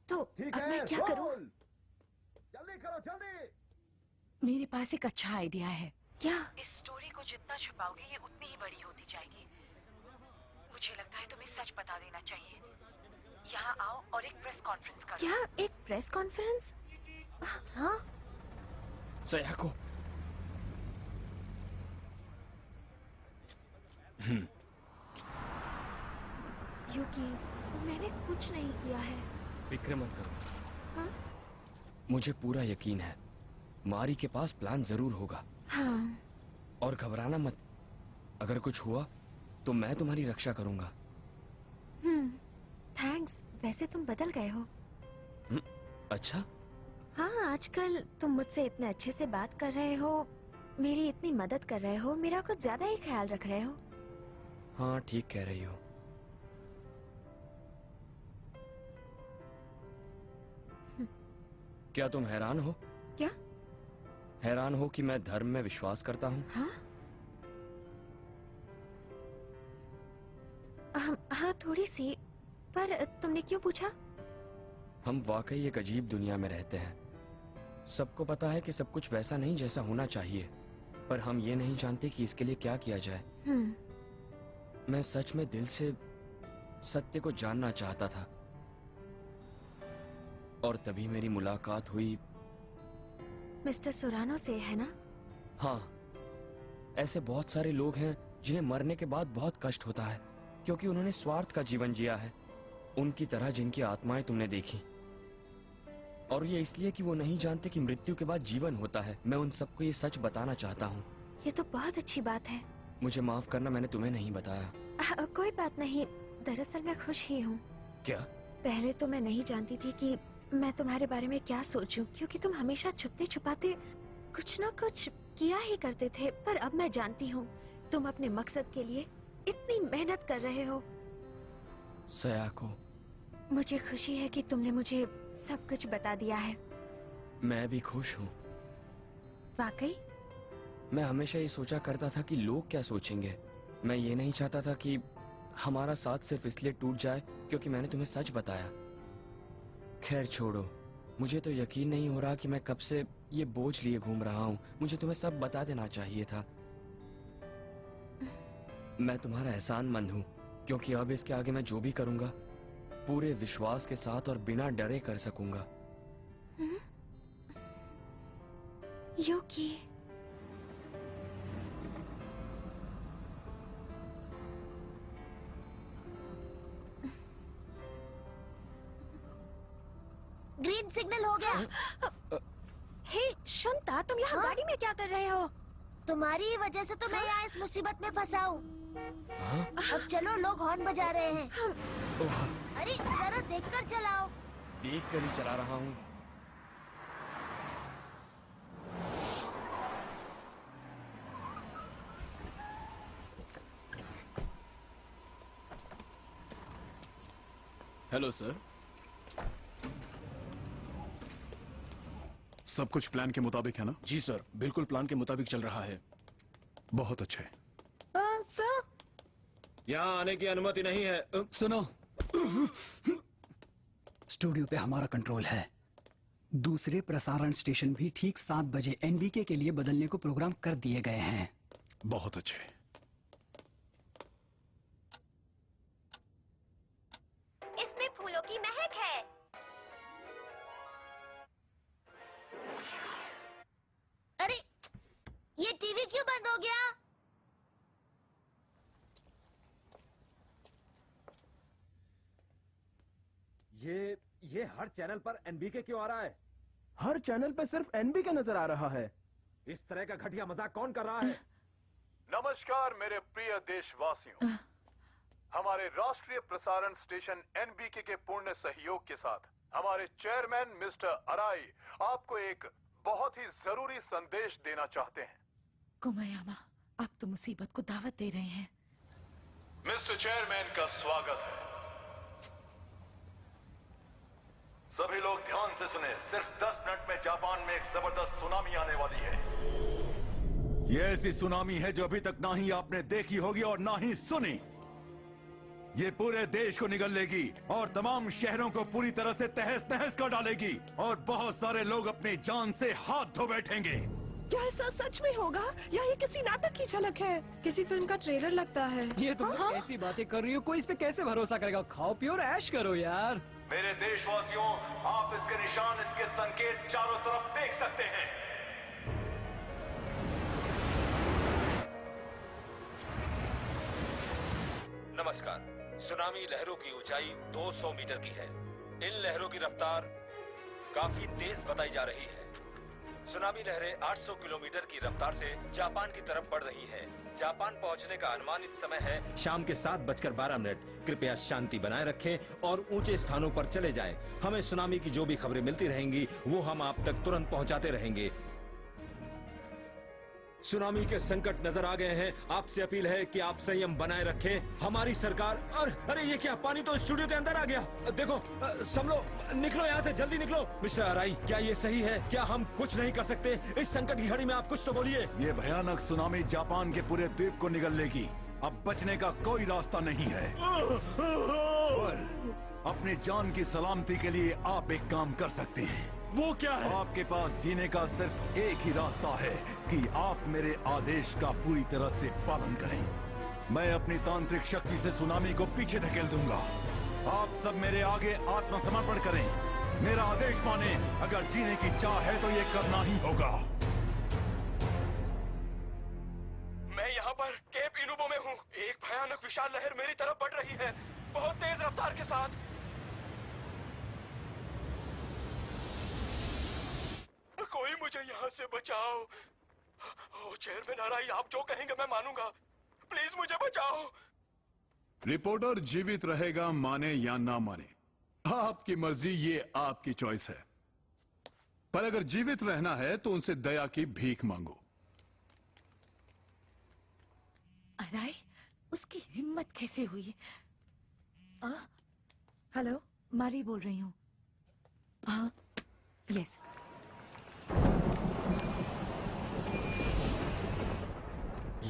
तो ठीक अब है, मैं क्या करूं? जल्दी करो, जल्दी। मेरे पास एक अच्छा आइडिया है। क्या? इस स्टोरी को जितना छुपाओगे ये उतनी ही बड़ी होती जाएगी। मुझे लगता है तुम्हें सच बता देना चाहिए। यहाँ आओ और एक प्रेस कॉन्फ्रेंस करो। क्या? एक प्रेस कॉन्फ्रेंस? हाँ? सयाको। युकी, मैंने कुछ नहीं किया है। फिक्र मत करो। हाँ? मुझे पूरा यकीन है मारी के पास प्लान जरूर होगा। हाँ। और घबराना मत। अगर कुछ हुआ तो मैं तुम्हारी रक्षा करूंगा। थैंक्स। वैसे तुम बदल गए हो। अच्छा? हाँ, आजकल तुम मुझसे इतने अच्छे से बात कर रहे हो, मेरी इतनी मदद कर रहे हो, मेरा कुछ ज्यादा ही ख्याल रख रहे हो। हाँ, ठीक कह रही हो। क्या तुम हैरान हो? क्या? हैरान हो कि मैं धर्म में विश्वास करता हूँ? हाँ? हाँ, थोड़ी सी। पर तुमने क्यों पूछा? हम वाकई एक अजीब दुनिया में रहते हैं। सबको पता है कि सब कुछ वैसा नहीं जैसा होना चाहिए, पर हम ये नहीं जानते कि इसके लिए क्या किया जाए। मैं सच में दिल से सत्य को जानना चाहता था, और तभी मेरी मुलाकात हुई मिस्टर सोरानो से, है ना? हाँ, ऐसे बहुत सारे लोग हैं जिन्हें मरने के बाद बहुत कष्ट होता है क्योंकि उन्होंने स्वार्थ का जीवन जिया है, उनकी तरह जिनकी आत्माएं तुमने देखी। और ये इसलिए कि वो नहीं जानते कि मृत्यु के बाद जीवन होता है। मैं उन सबको ये सच बताना चाहता हूँ। ये तो बहुत अच्छी बात है। मुझे माफ करना, मैंने तुम्हें नहीं बताया। कोई बात नहीं, दरअसल मैं खुश ही हूँ। क्या? पहले तो मैं नहीं जानती थी कि मैं तुम्हारे बारे में क्या सोचूं, क्योंकि तुम हमेशा छुपते छुपाते कुछ ना कुछ किया ही करते थे। पर अब मैं जानती हूँ तुम अपने मकसद के लिए इतनी मेहनत कर रहे हो। सयाको, मुझे खुशी है कि तुमने मुझे सब कुछ बता दिया है। मैं भी खुश हूँ। वाकई? मैं हमेशा ये सोचा करता था कि लोग क्या सोचेंगे। मैं ये नहीं चाहता था कि हमारा साथ सिर्फ इसलिए टूट जाए क्योंकि मैंने तुम्हें सच बताया। खैर छोड़ो, मुझे तो यकीन नहीं हो रहा कि मैं कब से ये बोझ लिए घूम रहा हूँ। मुझे तुम्हें सब बता देना चाहिए था। मैं तुम्हारा एहसानमंद हूँ क्योंकि अब इसके आगे मैं जो भी करूँगा पूरे विश्वास के साथ और बिना डरे कर सकूंगा। यूकी, ग्रीन सिग्नल हो गया। हे शंता, तुम यहाँ गाड़ी में क्या कर रहे हो? तुम्हारी ही वजह से तो मैं यहाँ इस मुसीबत में फंसा हूँ। अब चलो, लोग हॉर्न बजा रहे हैं। अरे जरा देखकर चलाओ। देख कर ही चला रहा हूँ। Hello sir. सब कुछ प्लान के मुताबिक है ना? जी सर, बिल्कुल प्लान के मुताबिक चल रहा है। बहुत अच्छे। सर, यहाँ आने की अनुमति नहीं है। सुनो, स्टूडियो पे हमारा कंट्रोल है। दूसरे प्रसारण स्टेशन भी ठीक 7 बजे एनबीके के लिए बदलने को प्रोग्राम कर दिए गए हैं। बहुत अच्छे। इसमें फूलों की महक है। अरे ये टीवी क्यों बंद हो गया? ये हर चैनल पर एनबीके क्यों आ रहा है? हर चैनल पे सिर्फ एनबीके नजर आ रहा है। इस तरह का घटिया मजाक कौन कर रहा है? नमस्कार मेरे प्रिय देशवासियों। हमारे राष्ट्रीय प्रसारण स्टेशन एनबीके के पूर्ण सहयोग के साथ हमारे चेयरमैन मिस्टर अराई आपको एक बहुत ही जरूरी संदेश देना चाहते हैं। कोमायामा, आप तो मुसीबत को दावत दे रहे हैं। मिस्टर चेयरमैन का स्वागत है। सभी लोग ध्यान से सुने। सिर्फ 10 मिनट में जापान में एक जबरदस्त सुनामी आने वाली है। ये ऐसी सुनामी है जो अभी तक ना ही आपने देखी होगी और ना ही सुनी। ये पूरे देश को निगल लेगी और तमाम शहरों को पूरी तरह से तहस नहस कर डालेगी और बहुत सारे लोग अपनी जान से हाथ धो बैठेंगे। क्या ऐसा सच में होगा या ये किसी नाटक की झलक है? किसी फिल्म का ट्रेलर लगता है। ये तुम कैसी बातें कर रही हो? कोई इस पे कैसे भरोसा करेगा? खाओ पियो और ऐश करो यार। मेरे देशवासियों, आप इसके निशान, इसके संकेत चारों तरफ देख सकते हैं। नमस्कार। सुनामी लहरों की ऊंचाई 200 मीटर की है। इन लहरों की रफ्तार काफी तेज बताई जा रही है। सुनामी लहरें 800 किलोमीटर की रफ्तार से जापान की तरफ बढ़ रही है। जापान पहुंचने का अनुमानित समय है शाम के 7:12। कृपया शांति बनाए रखें और ऊंचे स्थानों पर चले जाएं। हमें सुनामी की जो भी खबरें मिलती रहेंगी वो हम आप तक तुरंत पहुंचाते रहेंगे। सुनामी के संकट नजर आ गए हैं। आपसे अपील है कि आप संयम बनाए रखें। हमारी सरकार अरे ये क्या? पानी तो स्टूडियो के अंदर आ गया। देखो, संभलो, निकलो यहाँ से, जल्दी निकलो। मिस्टर अराई, क्या ये सही है? क्या हम कुछ नहीं कर सकते इस संकट की घड़ी में? आप कुछ तो बोलिए। ये भयानक सुनामी जापान के पूरे द्वीप को निगल लेगी। अब बचने का कोई रास्ता नहीं है। अपनी जान की सलामती के लिए आप एक काम कर सकते हैं। वो क्या है? आपके पास जीने का सिर्फ एक ही रास्ता है कि आप मेरे आदेश का पूरी तरह से पालन करें। मैं अपनी तांत्रिक शक्ति से सुनामी को पीछे धकेल दूंगा। आप सब मेरे आगे आत्मसमर्पण करें। मेरा आदेश माने। अगर जीने की चाह है तो ये करना ही होगा। मैं यहाँ पर केप इनुबो में हूँ। एक भयानक विशाल लहर मेरी तरफ बढ़ रही है, बहुत तेज रफ्तार के साथ। कोई मुझे यहाँ से बचाओ। ओ चेयरमैन अराई, आप जो कहेंगे मैं मानूंगा। प्लीज मुझे बचाओ। रिपोर्टर जीवित रहेगा, माने या ना माने, आपकी मर्जी, ये आपकी चॉइस है। पर अगर जीवित रहना है तो उनसे दया की भीख मांगो। अराई, उसकी हिम्मत कैसे हुई? हेलो, मारी बोल रही हूँ। हाँ, यस।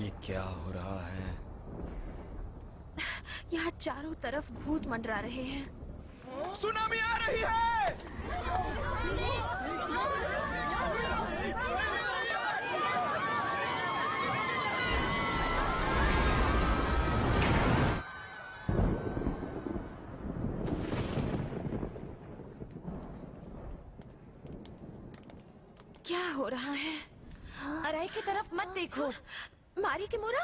ये क्या हो रहा है? यहाँ चारों तरफ भूत मंडरा रहे हैं। सुनामी आ रही है। क्या हो रहा है? अराई की तरफ मत देखो। मारी किमोरा?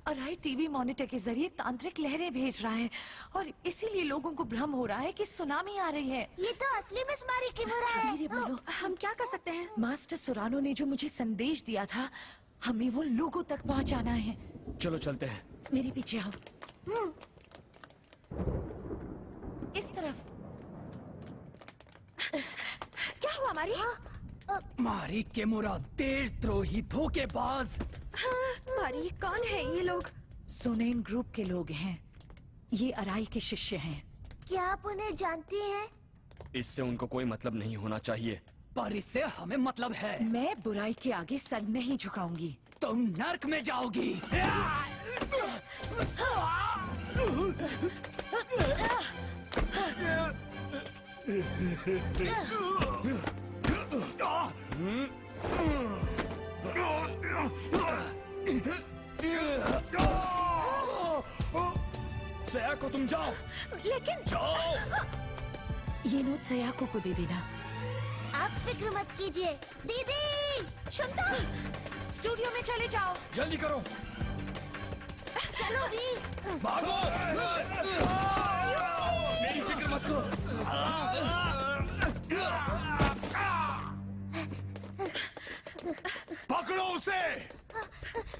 अराई टीवी मॉनिटर के जरिए तांत्रिक लहरें भेज रहा है और इसीलिए लोगों को भ्रम हो रहा है कि सुनामी आ रही है। ये तो असली मिस मारी किमोरा है। धीरे बोलो। हम क्या कर सकते हैं? मास्टर सुरानो ने जो मुझे संदेश दिया था, हमें वो लोगों तक पहुंचाना है। चलो चलते हैं। मेरे पीछे आओ। इस तरफ। क्या हुआ मारी? मारी किमोरा देशद्रोही धोखेबाज। मारी कौन है ये लोग? सोनेन ग्रुप के लोग हैं। ये अराई के शिष्य हैं। क्या आप उन्हें जानती हैं? इससे उनको कोई मतलब नहीं होना चाहिए। पर इससे हमें मतलब है। मैं बुराई के आगे सर नहीं झुकाऊंगी। तुम नर्क में जाओगी। सयाको तुम जाओ। लेकिन जाओ। ये नोट सयाको को दे देना। आप फिक्र मत कीजिए दीदी। शुंता, स्टूडियो में चले जाओ। जल्दी करो। चलो री। भागो। मेरी फिक्र मत करो। पकड़ो उसे।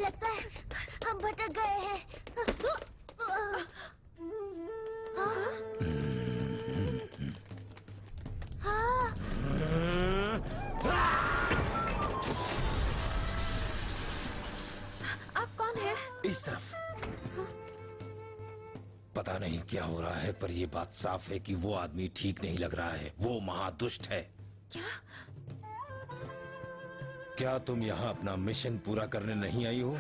लगता है हम भटक गए हैं। आप कौन है? इस तरफ। पता नहीं क्या हो रहा है, पर ये बात साफ है कि वो आदमी ठीक नहीं लग रहा है। वो महादुष्ट है। क्या तुम यहाँ अपना मिशन पूरा करने नहीं आई हो?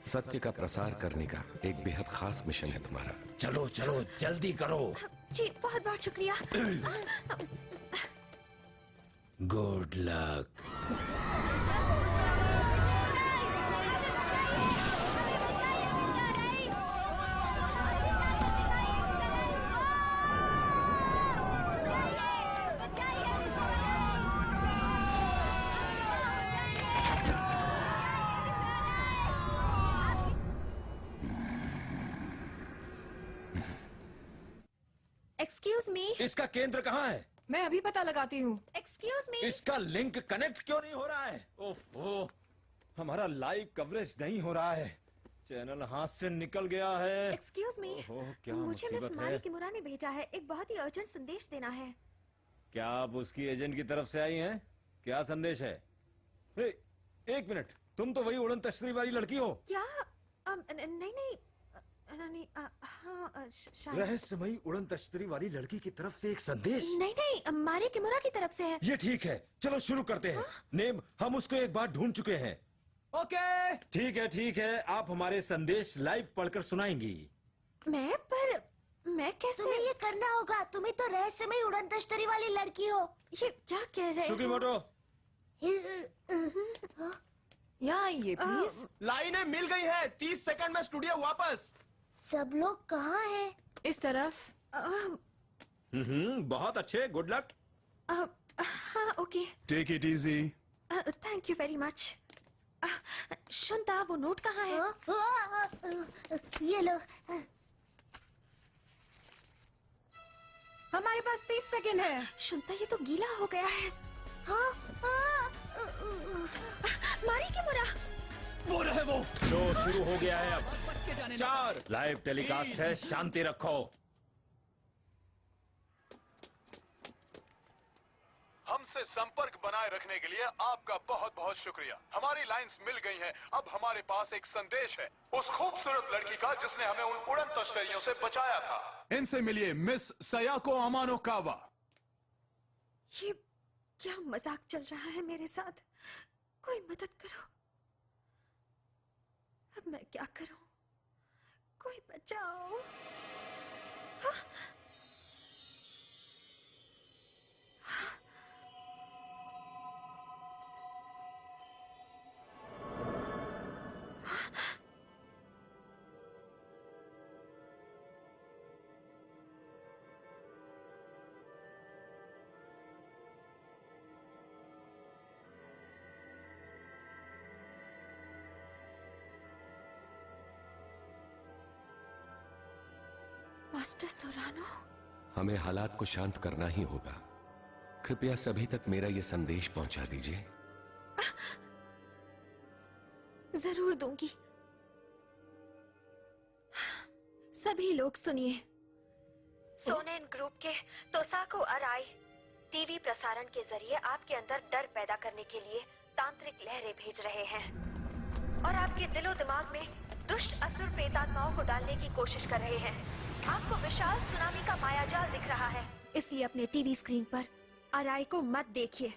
सत्य का प्रसार करने का एक बेहद खास मिशन है तुम्हारा। चलो चलो जल्दी करो। जी बहुत बहुत शुक्रिया। Good luck. Excuse me. इसका केंद्र कहाँ है? मैं अभी पता लगाती हूँ। Excuse me. इसका लिंक कनेक्ट क्यों नहीं हो रहा है? ओहो, हमारा लाइव कवरेज नहीं हो रहा है। चैनल हाथ से निकल गया है। एक्सक्यूज मी, क्या मुझे मिस मुसीबत मारी है। किमोरा ने भेजा है। एक बहुत ही अर्जेंट संदेश देना है। क्या आप उसकी एजेंट की तरफ से आई हैं? क्या संदेश है? एक मिनट, तुम तो वही उड़न तश्तरी वाली लड़की हो। क्या? नहीं, हाँ शायद। रहस्यमयी उड़न तश्तरी वाली लड़की की तरफ से एक संदेश? नहीं, मारी किमोरा की तरफ से है। ये ठीक है, चलो शुरू करते हैं। नेम, हम उसको एक बार ढूंढ चुके हैं। ओके, ठीक है, आप हमारे संदेश लाइव पढ़कर सुनाएंगी। मैं कैसे? तुम्हें ये करना होगा। तुम्हें तो रहस्यमयी उड़न तश्तरी वाली लड़की हो। ये क्या कह रहे हो? सुकीमोटो। यहाँ आइए प्लीज। लाइनें मिल गई है। 30 सेकंड में स्टूडियो वापस। सब लोग कहाँ हैं? इस तरफ। बहुत अच्छे, गुड लक। हाँ okay. Take it easy. Thank you very much. Shunta, वो नोट कहाँ है? ये लो। हमारे पास 30 सेकंड है। शुंता, ये तो गीला हो गया है। मारी किमोरा। वो रहे वो। शो शुरू हो गया है अब। 4 लाइव टेलीकास्ट है, शांति रखो। हमसे संपर्क बनाए रखने के लिए आपका बहुत बहुत शुक्रिया। हमारी लाइंस मिल गई हैं। अब हमारे पास एक संदेश है उस खूबसूरत लड़की का जिसने हमें उन उड़न तश्तरियों से बचाया था। इनसे मिलिए, मिस सयाको अमानो कावा। ये क्या मजाक चल रहा है मेरे साथ? कोई मदद करो। अब मैं क्या करूं? कोई बचाओ। हाँ? मास्टर सोरानो, हमें हालात को शांत करना ही होगा। कृपया सभी तक मेरा ये संदेश पहुंचा दीजिए। जरूर दूंगी। सभी लोग सुनिए। सोनेन ग्रुप के तोसाको अराई टीवी प्रसारण के जरिए आपके अंदर डर पैदा करने के लिए तांत्रिक लहरें भेज रहे हैं और आपके दिलो दिमाग में दुष्ट असुर प्रेतात्माओं को डालने की कोशिश कर रहे हैं। आपको विशाल सुनामी का मायाजाल दिख रहा है, इसलिए अपने टीवी स्क्रीन पर अराई को मत देखिए।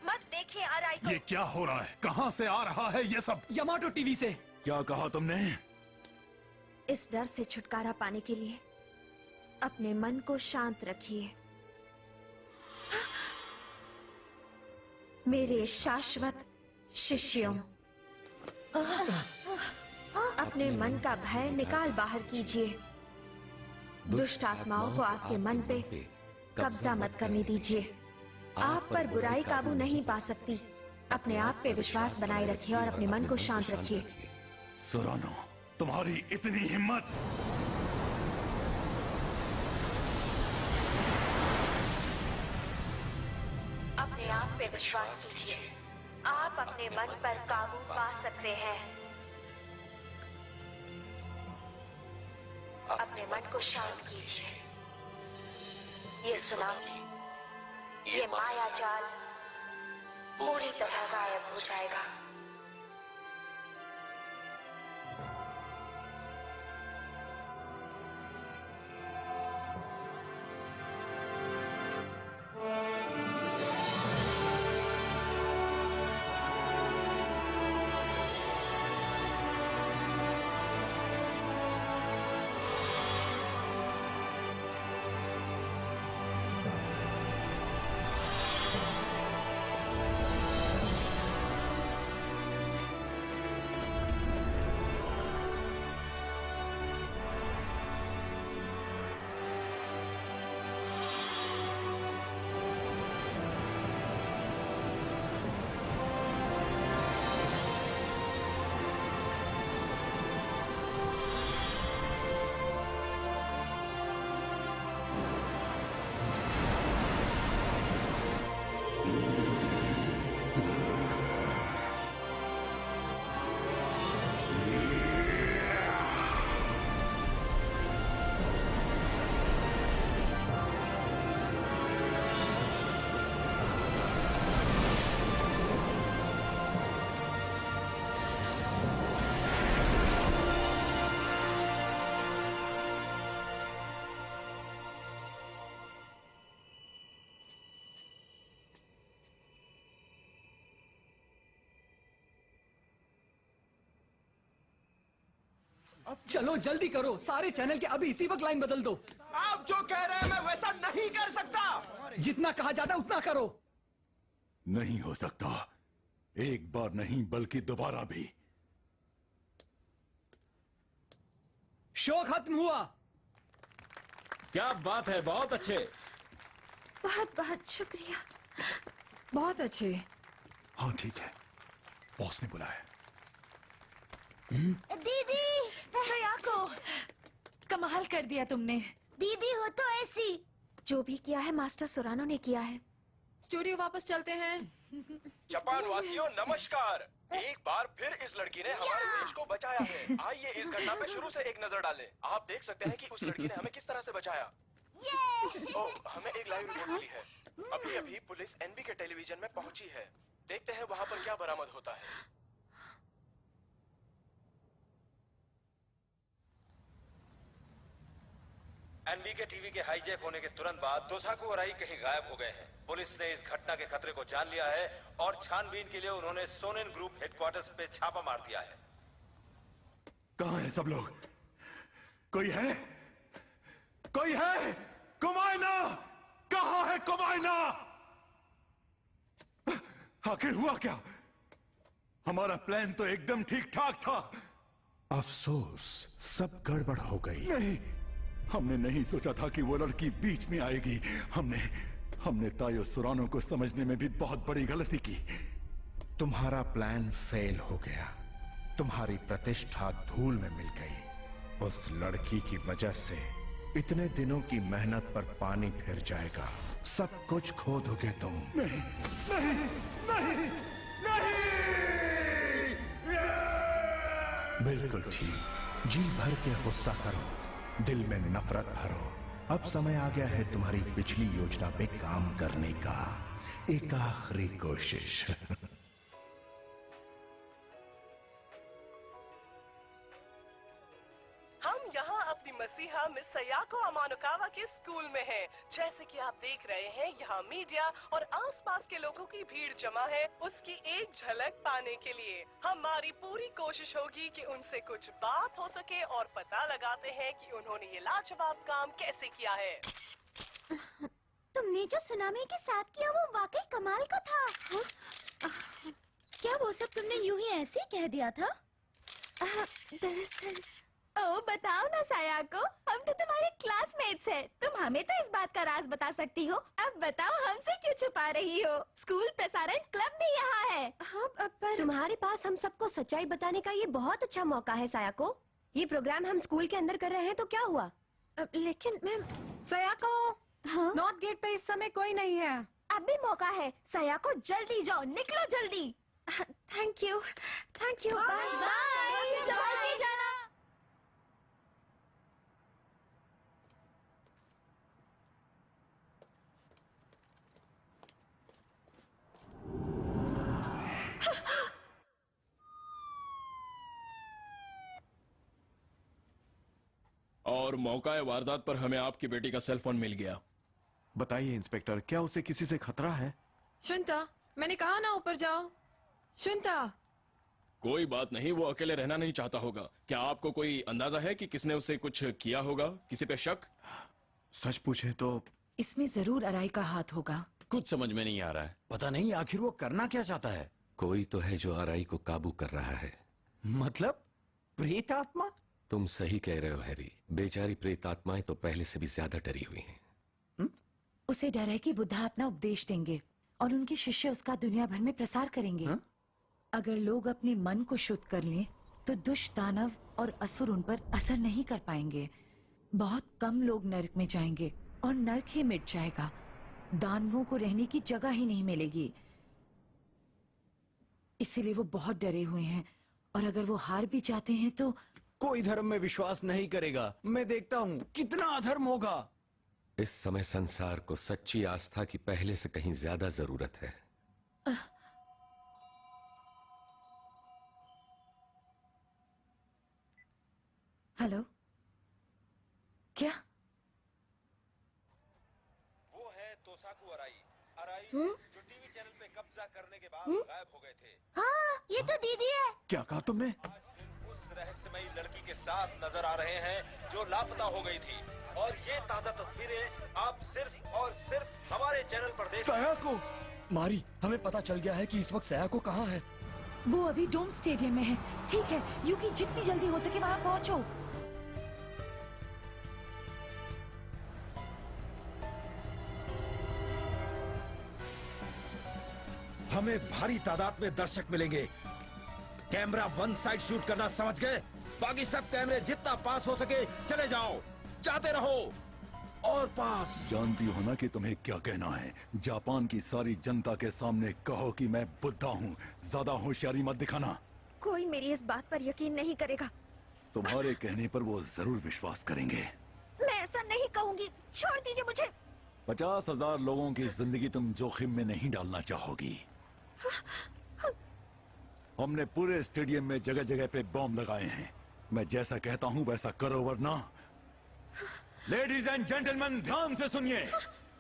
मत देखिए अराई को। ये क्या हो रहा है? कहां से आ रहा है ये सब? यामाटो टीवी से। क्या कहा तुमने? इस डर से छुटकारा पाने के लिए अपने मन को शांत रखिए। मेरे शाश्वत शिष्यों, अपने मन का भय निकाल बाहर कीजिए। दुष्ट आत्माओं को आपके मन पे कब्जा मत करने दीजिए। आप पर बुराई काबू नहीं पा सकती। अपने आप पे विश्वास बनाए रखिए और अपने मन को शांत रखिए। सोरानो, तुम्हारी इतनी हिम्मत! अपने आप पे विश्वास कीजिए। आप अपने मन पर काबू पा सकते हैं। अपने मन को शांत कीजिए। ये सुनामी, ये मायाजाल पूरी तरह गायब हो जाएगा। चलो जल्दी करो, सारे चैनल के अभी इसी वक्त लाइन बदल दो। आप जो कह रहे हैं मैं वैसा नहीं कर सकता। जितना कहा जाता है उतना करो। नहीं हो सकता। एक बार नहीं बल्कि दोबारा भी। शो खत्म हुआ। क्या बात है, बहुत अच्छे। बहुत बहुत शुक्रिया। बहुत अच्छे। हाँ ठीक है, बॉस ने बुलाया। दीदी, सयाको, कमाल कर दिया तुमने। दीदी हो तो ऐसी। जो भी किया है मास्टर सोरानो ने किया है। स्टूडियो वापस चलते हैं। जापान वासियों नमस्कार। एक बार फिर इस लड़की ने हमारे देश को बचाया है। आइए इस घटना पे शुरू से एक नजर डालें। आप देख सकते हैं कि उस लड़की ने हमें किस तरह से बचाया। हमें एक लाइव रिपोर्ट मिली है। अभी अभी पुलिस एनबी के टेलीविजन में पहुंची है। देखते हैं वहां पर क्या बरामद होता है। एनबी के टीवी के हाईजैक होने के तुरंत बाद तोसाको अराई कहीं गायब हो गए हैं। पुलिस ने इस घटना के खतरे को जान लिया है और छानबीन के लिए उन्होंने सोनेन ग्रुप हेडक्वार्टर्स पे छापा मार दिया है। कहाँ है सब लोग? कोई है? कोई है? कुमायना! कहाँ है कुमायना? आखिर हुआ क्या? हमारा प्लान तो एकदम ठीक ठाक था। अफसोस, सब गड़बड़ हो गई। नहीं, हमने नहीं सोचा था कि वो लड़की बीच में आएगी। हमने तायो सुरानो को समझने में भी बहुत बड़ी गलती की। तुम्हारा प्लान फेल हो गया। तुम्हारी प्रतिष्ठा धूल में मिल गई। उस लड़की की वजह से इतने दिनों की मेहनत पर पानी फिर जाएगा। सब कुछ खो दोगे तुम। नहीं, नहीं, नहीं, नहीं! बिल्कुल ठीक। जी भर के गुस्सा करो, दिल में नफरत भरो। अब समय आ गया है तुम्हारी पिछली योजना पे काम करने का। एक आखिरी कोशिश। हम यहाँ अपनी मसीहा मिस सयाको अमानुकावा के स्कूल में हैं। जैसे कि आप देख रहे हैं, यहाँ मीडिया और आसपास के लोगों की भीड़ जमा है उसकी एक झलक पाने के लिए। हमारी पूरी कोशिश होगी कि उनसे कुछ बात हो सके और पता लगाते हैं कि उन्होंने ये लाजवाब काम कैसे किया है। तुमने जो सुनामी के साथ किया वो वाकई कमाल का था। क्या वो सब तुमने यूं ही ऐसे ही कह दिया था? दरअसल ओ बताओ ना सायाको, हम तो तुम्हारे क्लासमेट्स हैं। तुम हमें तो इस बात का राज बता सकती हो। अब बताओ हमसे क्यों छुपा रही हो? स्कूल प्रसारण क्लब भी यहाँ है। हाँ, पर तुम्हारे पास हम सबको सच्चाई बताने का ये बहुत अच्छा मौका है सायाको। ये प्रोग्राम हम स्कूल के अंदर कर रहे हैं तो क्या हुआ? लेकिन मैम सयाको, नॉर्थ गेट पे इस समय कोई नहीं है। अब भी मौका है। सायाको जल्दी जाओ, निकलो जल्दी। Thank you, bye bye. जल्दी जाना। और मौका वारदात पर हमें आपकी बेटी का सेल फोन मिल गया। बताइए इंस्पेक्टर, क्या उसे किसी से खतरा है? शुनता, मैंने कहा ना ऊपर जाओ। शुनता। कोई बात नहीं, वो अकेले रहना नहीं चाहता होगा। क्या आपको कोई अंदाजा है कि किसने उसे कुछ किया होगा? किसी पे शक? सच पूछे तो इसमें जरूर अराई का हाथ होगा। कुछ समझ में नहीं आ रहा है। पता नहीं आखिर वो करना क्या चाहता है। कोई तो है जो आराई को काबू कर रहा है। मतलब प्रेत आत्मा? तुम सही कह रहे हो हैरी। बेचारी प्रेत आत्माएं तो पहले से भी ज्यादा डरी हुई हैं। उसे डर है कि बुद्धा अपना उपदेश देंगे और उनके शिष्य उसका दुनिया भर में प्रसार करेंगे। अगर लोग अपने मन को शुद्ध कर लें तो दुष्ट दानव और असुर उन पर असर नहीं कर पाएंगे। बहुत कम लोग नरक में जाएंगे और नरक ही मिट जाएगा। दानवों को रहने की जगह ही नहीं मिलेगी। इसीलिए वो बहुत डरे हुए हैं और अगर वो हार भी जाते हैं तो कोई धर्म में विश्वास नहीं करेगा। मैं देखता हूँ कितना अधर्म होगा। इस समय संसार को सच्ची आस्था की पहले से कहीं ज्यादा जरूरत है। हेलो, क्या? वो है तोसाकू अराई जो टीवी चैनल पे कब्जा करने के बाद गायब हो गए थे। हाँ, ये तो दीदी है। क्या कहा तुमने? उस रहस्यमयी लड़की के साथ नजर आ रहे हैं जो लापता हो गई थी। और ये ताजा तस्वीरें आप सिर्फ और सिर्फ हमारे चैनल पर देख। सायाको! मारी, हमें पता चल गया है कि इस वक्त सायाको कहाँ है। वो अभी डोम स्टेडियम में है। ठीक है, यूकी जितनी जल्दी हो सके वहाँ पहुँचो। हमें भारी तादाद में दर्शक मिलेंगे। कैमरा वन साइड शूट करना समझ गए? बाकी सब कैमरे जितना पास हो सके चले जाओ, जाते रहो और पास। जानती हो ना कि तुम्हें क्या कहना है। जापान की सारी जनता के सामने कहो कि मैं बुद्धा हूँ। ज्यादा होशियारी मत दिखाना। कोई मेरी इस बात पर यकीन नहीं करेगा। तुम्हारे कहने पर वो जरूर विश्वास करेंगे। मैं ऐसा नहीं कहूँगी, छोड़ दीजिए मुझे। 50,000 लोगों की जिंदगी तुम जोखिम में नहीं डालना चाहोगी। हमने पूरे स्टेडियम में जगह जगह पे बॉम्ब लगाए हैं। मैं जैसा कहता हूं वैसा करो वरना। लेडीज एंड जेंटलमैन, ध्यान से सुनिए।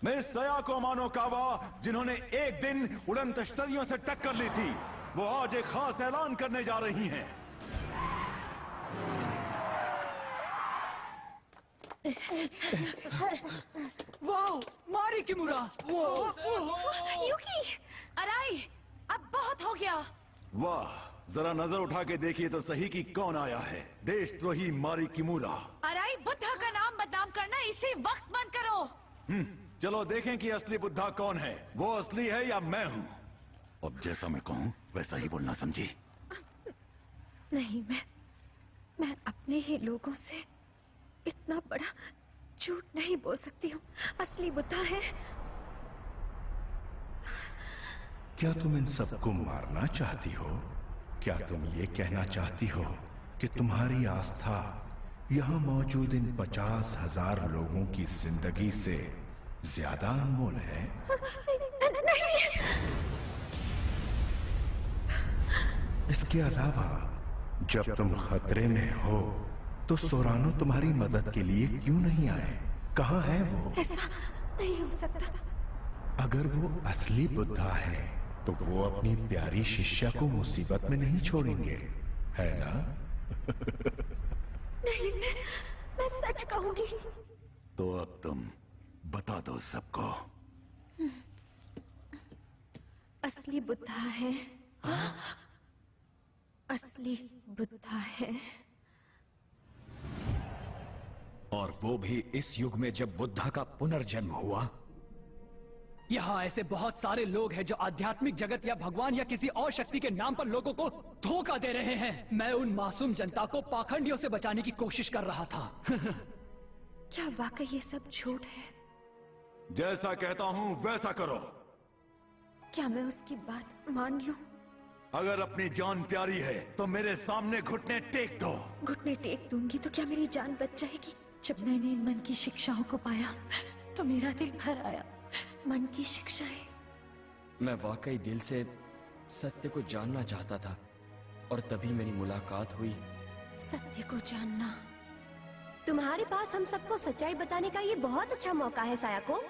मिस सयाको अमानुकावा, जिन्होंने एक दिन उड़न तश्तरियों से टक्कर ली थी, वो आज एक खास ऐलान करने जा रही हैं। वाओ, मारी किमुरा। यूकी, अराई, अब बहुत हो गया। वाह, जरा नजर उठा के देखिए तो सही कि कौन आया है। देशद्रोही मारी किमुरा। अराई, बुद्धा का नाम बदनाम करना इसी वक्त बंद करो। चलो देखें कि असली बुद्धा कौन है। वो असली है या मैं हूँ। अब जैसा मैं कहूँ वैसा ही बोलना, समझी? नहीं, मैं अपने ही लोगों से इतना बड़ा झूठ नहीं बोल सकती हूँ। असली बुद्धा है। क्या तुम इन सबको मारना चाहती हो? क्या तुम ये कहना चाहती हो कि तुम्हारी आस्था यहाँ मौजूद इन 50,000 लोगों की जिंदगी से ज्यादा अनमोल है? नहीं। इसके अलावा जब तुम खतरे में हो तो सोरानो तुम्हारी मदद के लिए क्यों नहीं आए? कहाँ है वो? ऐसा नहीं हो सकता। अगर वो असली बुद्धा है तो वो अपनी प्यारी शिष्या को मुसीबत में नहीं छोड़ेंगे, है ना? नहीं, मैं सच कहूंगी। तो अब तुम बता दो सबको। असली बुद्धा है। असली बुद्धा है। और वो भी इस युग में जब बुद्धा का पुनर्जन्म हुआ। यहाँ ऐसे बहुत सारे लोग हैं जो आध्यात्मिक जगत या भगवान या किसी और शक्ति के नाम पर लोगों को धोखा दे रहे हैं। मैं उन मासूम जनता को पाखंडियों से बचाने की कोशिश कर रहा था। क्या वाकई ये सब झूठ है? जैसा कहता हूँ वैसा करो। क्या मैं उसकी बात मान लूं? अगर अपनी जान प्यारी है तो मेरे सामने घुटने टेक दो। घुटने टेक दूंगी तो क्या मेरी जान बच जाएगी? जब मैंने इन मन की शिक्षाओं को पाया तो मेरा दिल भर आया। मन की शिक्षाएं? मैं वाकई दिल से सत्य को जानना चाहता था और तभी मेरी मुलाकात हुई। सत्य को जानना? तुम्हारे पास हम सबको सच्चाई बताने का ये बहुत अच्छा मौका है सायाको।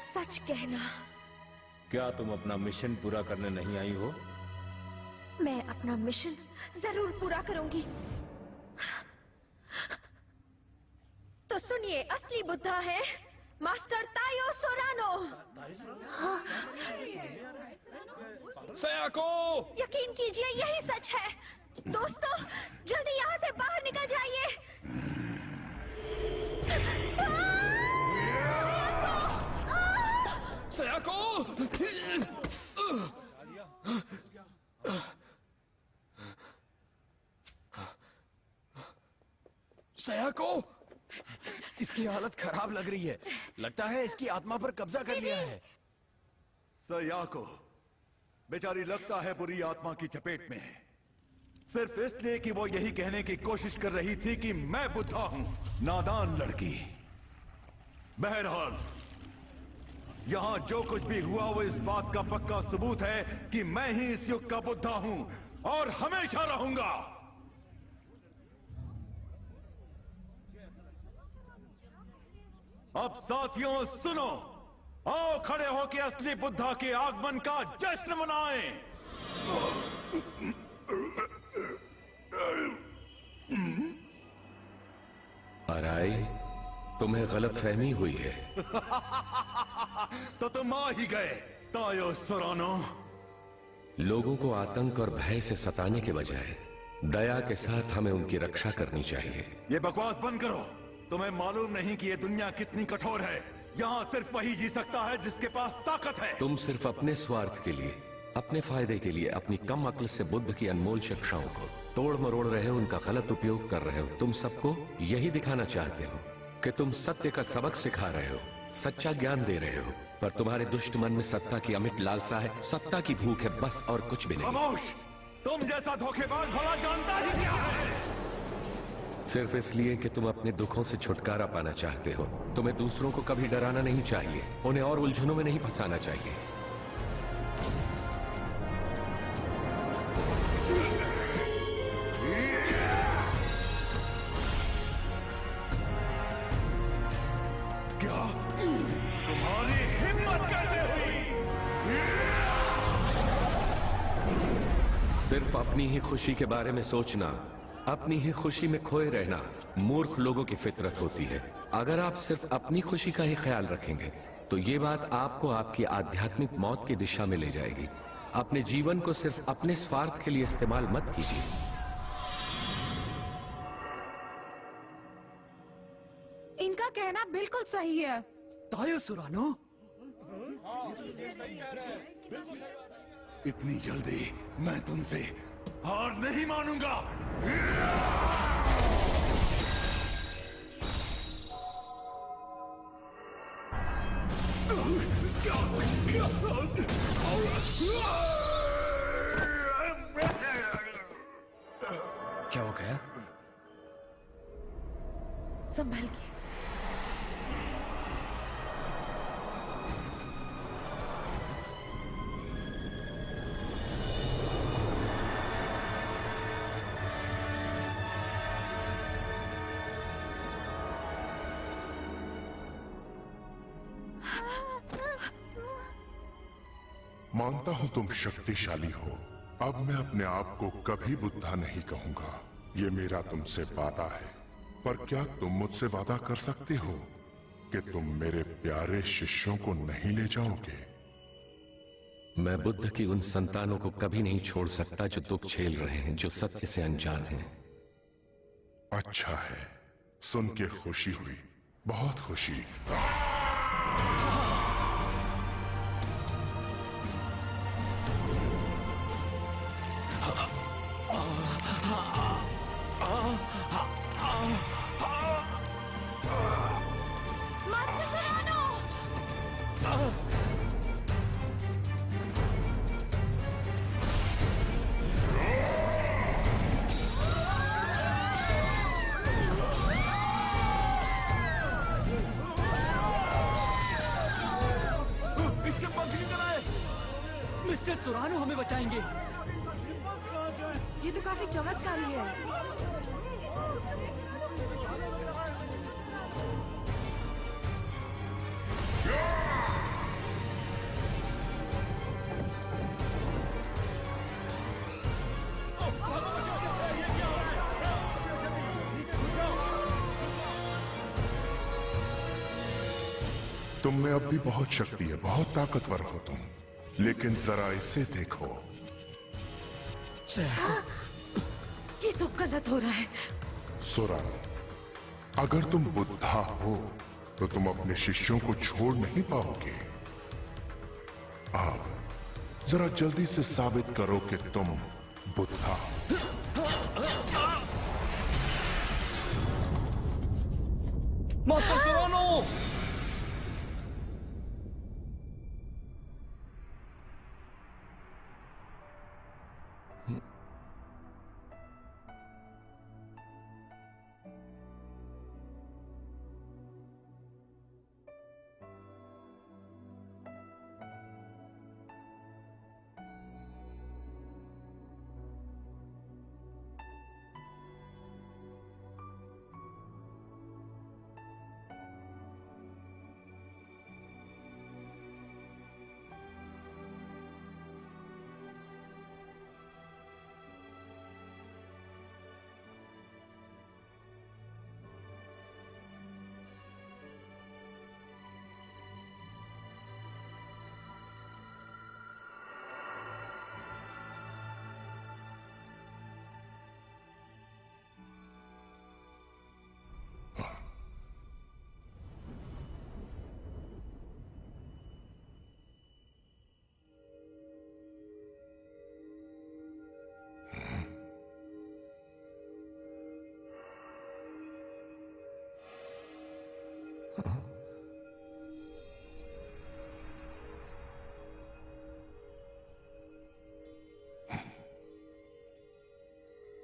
सच कहना। क्या तुम अपना मिशन पूरा करने नहीं आई हो? मैं अपना मिशन जरूर पूरा करूंगी। तो सुनिए, असली बुद्धा है मास्टर तायो सोरानो। सायाको! यकीन कीजिए यही सच है। दोस्तों, जल्दी यहाँ से बाहर निकल जाइए। सायाको! सायाको! इसकी हालत खराब लग रही है। लगता है इसकी आत्मा पर कब्जा कर लिया है। सायाको बेचारी लगता है बुरी आत्मा की चपेट में है, सिर्फ इसलिए कि वो यही कहने की कोशिश कर रही थी कि मैं बुद्धा हूं। नादान लड़की। बहरहाल यहां जो कुछ भी हुआ वो इस बात का पक्का सबूत है कि मैं ही इस युग का बुद्धा हूं और हमेशा रहूंगा। अब साथियों सुनो, आओ खड़े होकर असली बुद्धा के आगमन का जश्न मनाएं। अराई, तुम्हें गलतफहमी हुई है। तो तुम आ ही गए तायो सोरानो। लोगों को आतंक और भय से सताने के बजाय दया के साथ हमें उनकी रक्षा करनी चाहिए। ये बकवास बंद करो। तुम्हें मालूम नहीं कि ये दुनिया कितनी कठोर है। यहाँ सिर्फ वही जी सकता है जिसके पास ताकत है। तुम सिर्फ अपने स्वार्थ के लिए, अपने फायदे के लिए अपनी कम अक्ल से बुद्ध की अनमोल शिक्षाओं को तोड़ मरोड़ रहे हो, उनका गलत उपयोग कर रहे हो। तुम सबको यही दिखाना चाहते हो कि तुम सत्य का सबक सिखा रहे हो, सच्चा ज्ञान दे रहे हो, पर तुम्हारे दुष्ट मन में सत्ता की अमिट लालसा है, सत्ता की भूख है, बस और कुछ भी नहीं। खामोश! तुम जैसा धोखेबाज भला जानता ही क्या है? सिर्फ इसलिए कि तुम अपने दुखों से छुटकारा पाना चाहते हो। तुम्हें दूसरों को कभी डराना नहीं चाहिए, उन्हें और उलझनों में नहीं फंसाना चाहिए। क्या तुम्हारी हिम्मत कैसे हुई? सिर्फ अपनी ही खुशी के बारे में सोचना, अपनी ही खुशी में खोए रहना मूर्ख लोगों की फितरत होती है। अगर आप सिर्फ अपनी खुशी का ही ख्याल रखेंगे तो ये बात आपको आपकी आध्यात्मिक मौत की दिशा में ले जाएगी। अपने जीवन को सिर्फ अपने स्वार्थ के लिए इस्तेमाल मत कीजिए। इनका कहना बिल्कुल सही है। तायो सुरानो, इतनी जल्दी मैं तुमसे हार नहीं मानूंगा। क्या हो गया? संभल के। मानता हूं तुम शक्तिशाली हो। अब मैं अपने आप को कभी बुद्धा नहीं कहूंगा। ये मेरा तुमसे वादा है। पर क्या तुम मुझसे वादा कर सकते हो कि तुम मेरे प्यारे शिष्यों को नहीं ले जाओगे? मैं बुद्ध की उन संतानों को कभी नहीं छोड़ सकता जो दुख झेल रहे हैं, जो सत्य से अनजान हैं। अच्छा है, सुन के खुशी हुई, बहुत खुशी। मास्टर सुरानो! इसके पंख निकल आए। मिस्टर सुरानो हमें बचाएंगे। ये तो काफी चमत्कारी है। तुम में अब भी बहुत शक्ति है, बहुत ताकतवर हो तुम, लेकिन जरा इसे देखो। ये तो गलत हो रहा है। सुरानो, अगर तुम बुद्धा हो तो तुम अपने शिष्यों को छोड़ नहीं पाओगे। अब जरा जल्दी से साबित करो कि तुम बुद्धा हो। मास्टर सुरानो!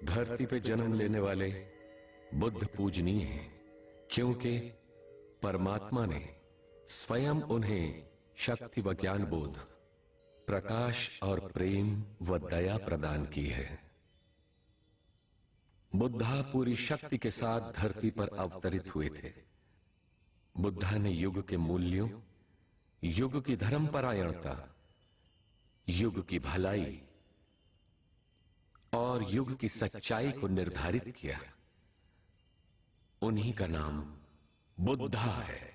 धरती पे जन्म लेने वाले बुद्ध पूजनीय हैं, क्योंकि परमात्मा ने स्वयं उन्हें शक्ति व ज्ञान बोध, प्रकाश और प्रेम व दया प्रदान की है। बुद्धा पूरी शक्ति के साथ धरती पर अवतरित हुए थे। बुद्धा ने युग के मूल्यों, युग की धर्मपरायणता, युग की भलाई और युग की सच्चाई को निर्धारित किया। उन्हीं का नाम बुद्धा है।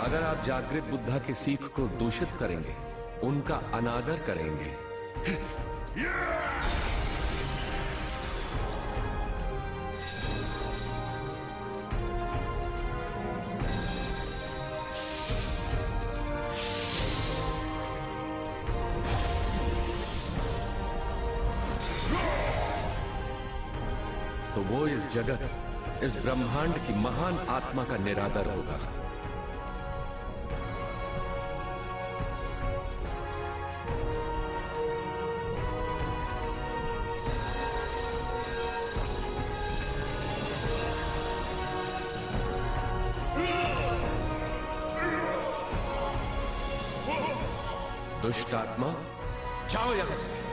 अगर आप जागृत बुद्धा की सीख को दूषित करेंगे, उनका अनादर करेंगे, तो वो इस जगत, इस ब्रह्मांड की महान आत्मा का निरादर होगा। दुष्ट आत्मा, जाओ यहां से।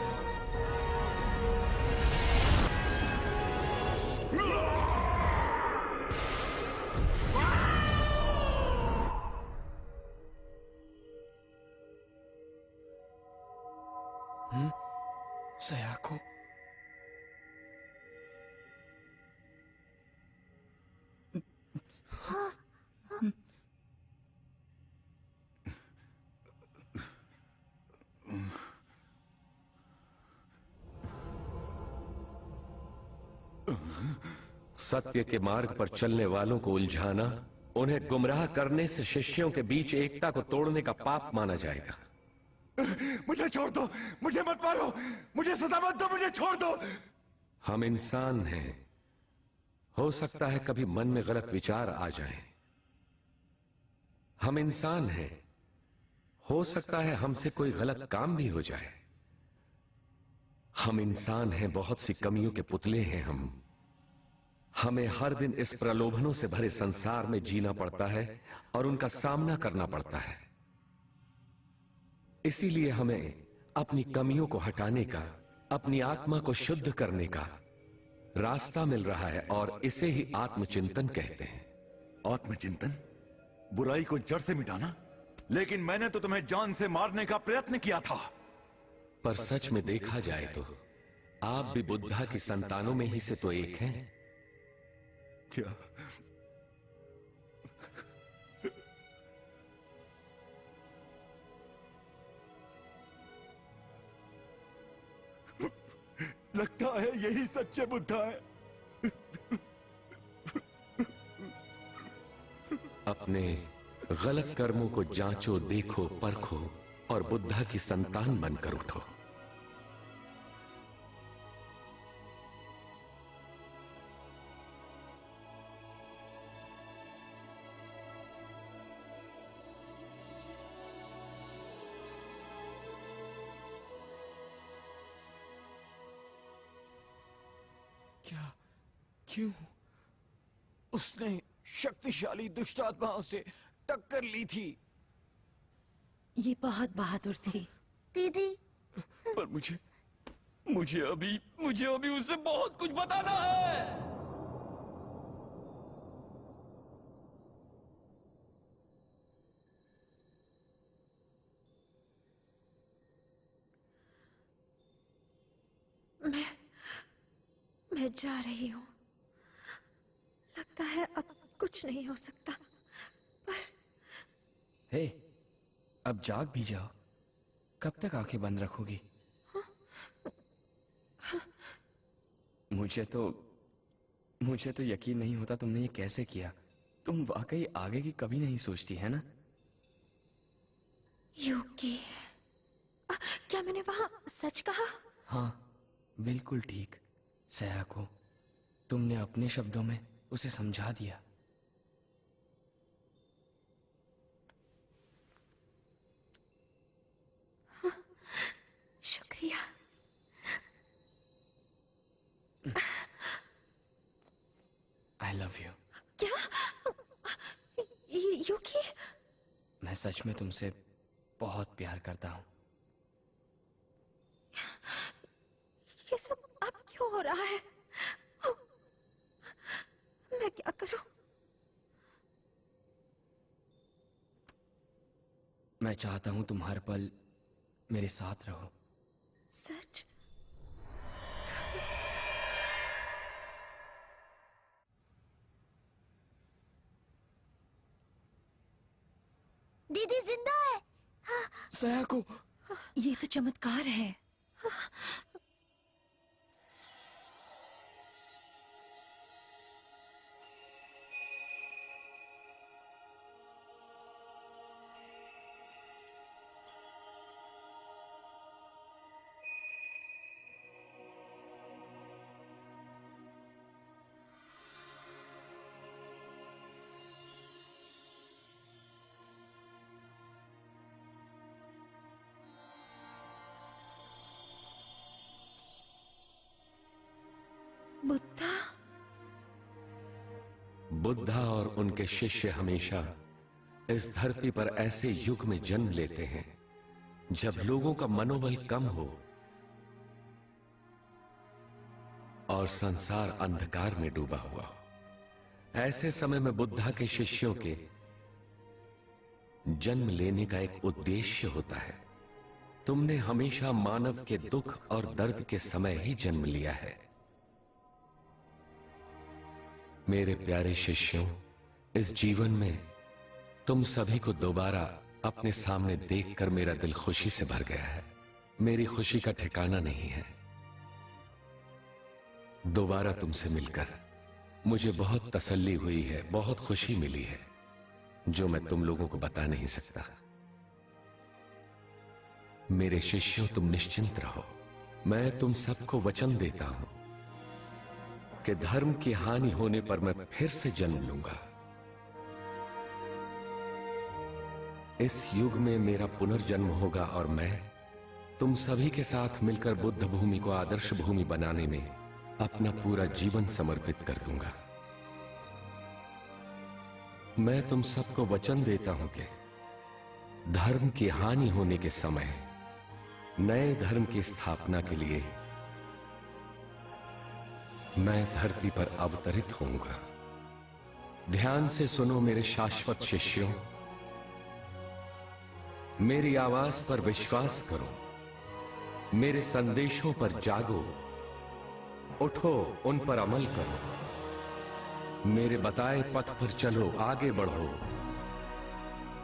सयाको, सत्य के मार्ग पर चलने वालों को उलझाना, उन्हें गुमराह करने से शिष्यों के बीच एकता को तोड़ने का पाप माना जाएगा। मुझे छोड़ दो, मुझे मत मारो, मुझे सजा मत दो, मुझे छोड़ दो। हम इंसान हैं, हो सकता है कभी मन में गलत विचार आ जाएं। हम इंसान हैं, हो सकता है हमसे कोई गलत काम भी हो जाए। हम इंसान हैं, बहुत सी कमियों के पुतले हैं हम। हमें हर दिन इस प्रलोभनों से भरे संसार में जीना पड़ता है और उनका सामना करना पड़ता है। इसीलिए हमें अपनी कमियों को हटाने का, अपनी आत्मा को शुद्ध करने का रास्ता मिल रहा है और इसे ही आत्मचिंतन कहते हैं। आत्मचिंतन? बुराई को जड़ से मिटाना? लेकिन मैंने तो तुम्हें जान से मारने का प्रयत्न किया था। पर सच में देखा जाए तो आप भी बुद्धा की संतानों में ही से तो एक हैं। क्या? लगता है यही सच्चे बुद्धा है। अपने गलत कर्मों को जांचो, देखो, परखो और बुद्धा की संतान बनकर उठो। क्या? क्यों? उसने शक्तिशाली दुष्ट आत्माओं से टक्कर ली थी। ये बहुत बहादुर थी। दीदी, पर मुझे अभी उससे बहुत कुछ बताना है। मैं जा रही हूँ। लगता है अब कुछ नहीं हो सकता। पर हे, अब जाग भी जाओ। कब तक आंखें बंद रखोगी? मुझे तो यकीन नहीं होता तुमने ये कैसे किया। तुम वाकई आगे की कभी नहीं सोचती है ना? यूकी, क्या मैंने वहां सच कहा? हाँ, बिल्कुल ठीक। सयाको, तुमने अपने शब्दों में उसे समझा दिया। शुक्रिया। I love you. क्या? यूकी? मैं सच में तुमसे बहुत प्यार करता हूँ। ये सब अब क्यों हो रहा है? मैं क्या करूं? मैं चाहता हूँ तुम हर पल मेरे साथ रहो। सच? दीदी जिंदा है। सयाको, ये तो चमत्कार है। बुद्धा? बुद्धा और उनके शिष्य हमेशा इस धरती पर ऐसे युग में जन्म लेते हैं जब लोगों का मनोबल कम हो और संसार अंधकार में डूबा हुआ हो। ऐसे समय में बुद्धा के शिष्यों के जन्म लेने का एक उद्देश्य होता है। तुमने हमेशा मानव के दुख और दर्द के समय ही जन्म लिया है। मेरे प्यारे शिष्यों, इस जीवन में तुम सभी को दोबारा अपने सामने देखकर मेरा दिल खुशी से भर गया है। मेरी खुशी का ठिकाना नहीं है। दोबारा तुमसे मिलकर मुझे बहुत तसल्ली हुई है, बहुत खुशी मिली है, जो मैं तुम लोगों को बता नहीं सकता। मेरे शिष्यों, तुम निश्चिंत रहो। मैं तुम सबको वचन देता हूं कि धर्म की हानि होने पर मैं फिर से जन्म लूंगा। इस युग में मेरा पुनर्जन्म होगा और मैं तुम सभी के साथ मिलकर बुद्ध भूमि को आदर्श भूमि बनाने में अपना पूरा जीवन समर्पित कर दूंगा। मैं तुम सबको वचन देता हूं कि धर्म की हानि होने के समय नए धर्म की स्थापना के लिए मैं धरती पर अवतरित होऊंगा। ध्यान से सुनो मेरे शाश्वत शिष्यों, मेरी आवाज पर विश्वास करो, मेरे संदेशों पर जागो, उठो, उन पर अमल करो, मेरे बताए पथ पर चलो, आगे बढ़ो,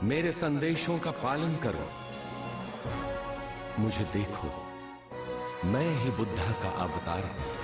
मेरे संदेशों का पालन करो। मुझे देखो, मैं ही बुद्धा का अवतार हूं।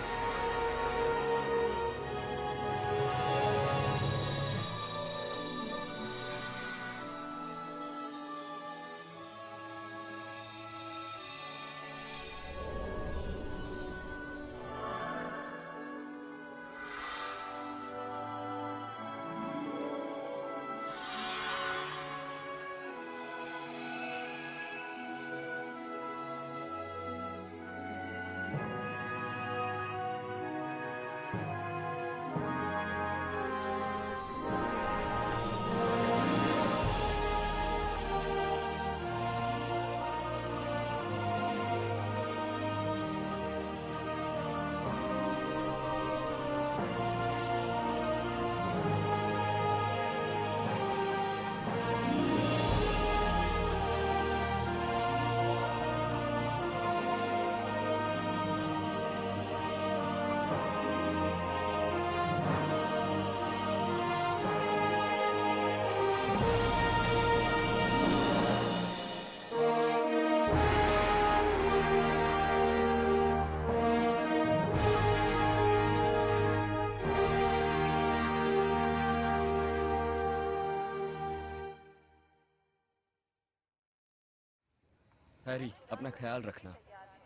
हैरी, अपना ख्याल रखना।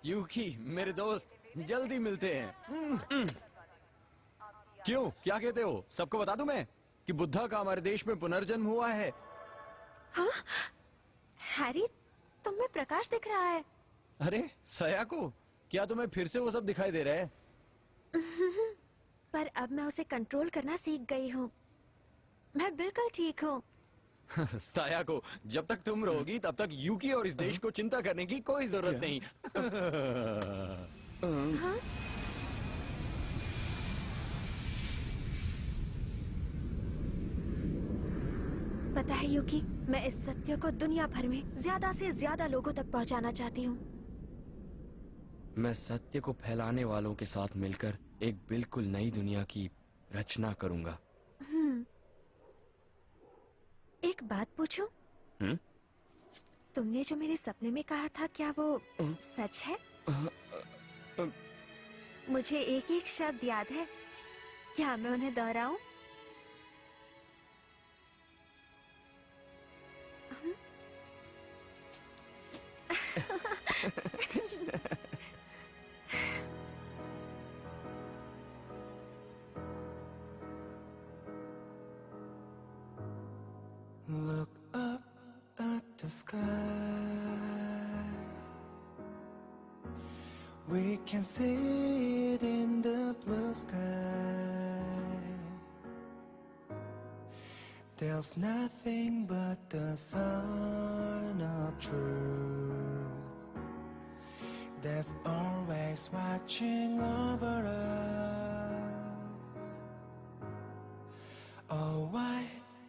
यूकी मेरे दोस्त, जल्दी मिलते हैं। क्यों, क्या कहते हो? सबको बता दूं मैं कि बुद्धा का हमारे देश में पुनर्जन्म हुआ है। हाँ? हैरी, तुम में प्रकाश दिख रहा है। अरे सयाको, क्या तुम्हें फिर से वो सब दिखाई दे रहा है? पर अब मैं उसे कंट्रोल करना सीख गई हूँ। मैं बिल्कुल ठीक हूँ। सयाको, जब तक तुम रहोगी तब तक यूकी और इस देश को चिंता करने की कोई जरूरत नहीं। हाँ? पता है यूकी, मैं इस सत्य को दुनिया भर में ज्यादा से ज्यादा लोगों तक पहुंचाना चाहती हूँ। मैं सत्य को फैलाने वालों के साथ मिलकर एक बिल्कुल नई दुनिया की रचना करूंगा। एक बात पूछूं? तुमने जो मेरे सपने में कहा था, क्या वो सच है? मुझे एक एक शब्द याद है, क्या मैं उन्हें दोहराऊं? Look up at the sky. We can see it in the blue sky. There's nothing but the sun of truth that's always watching over us. Oh, why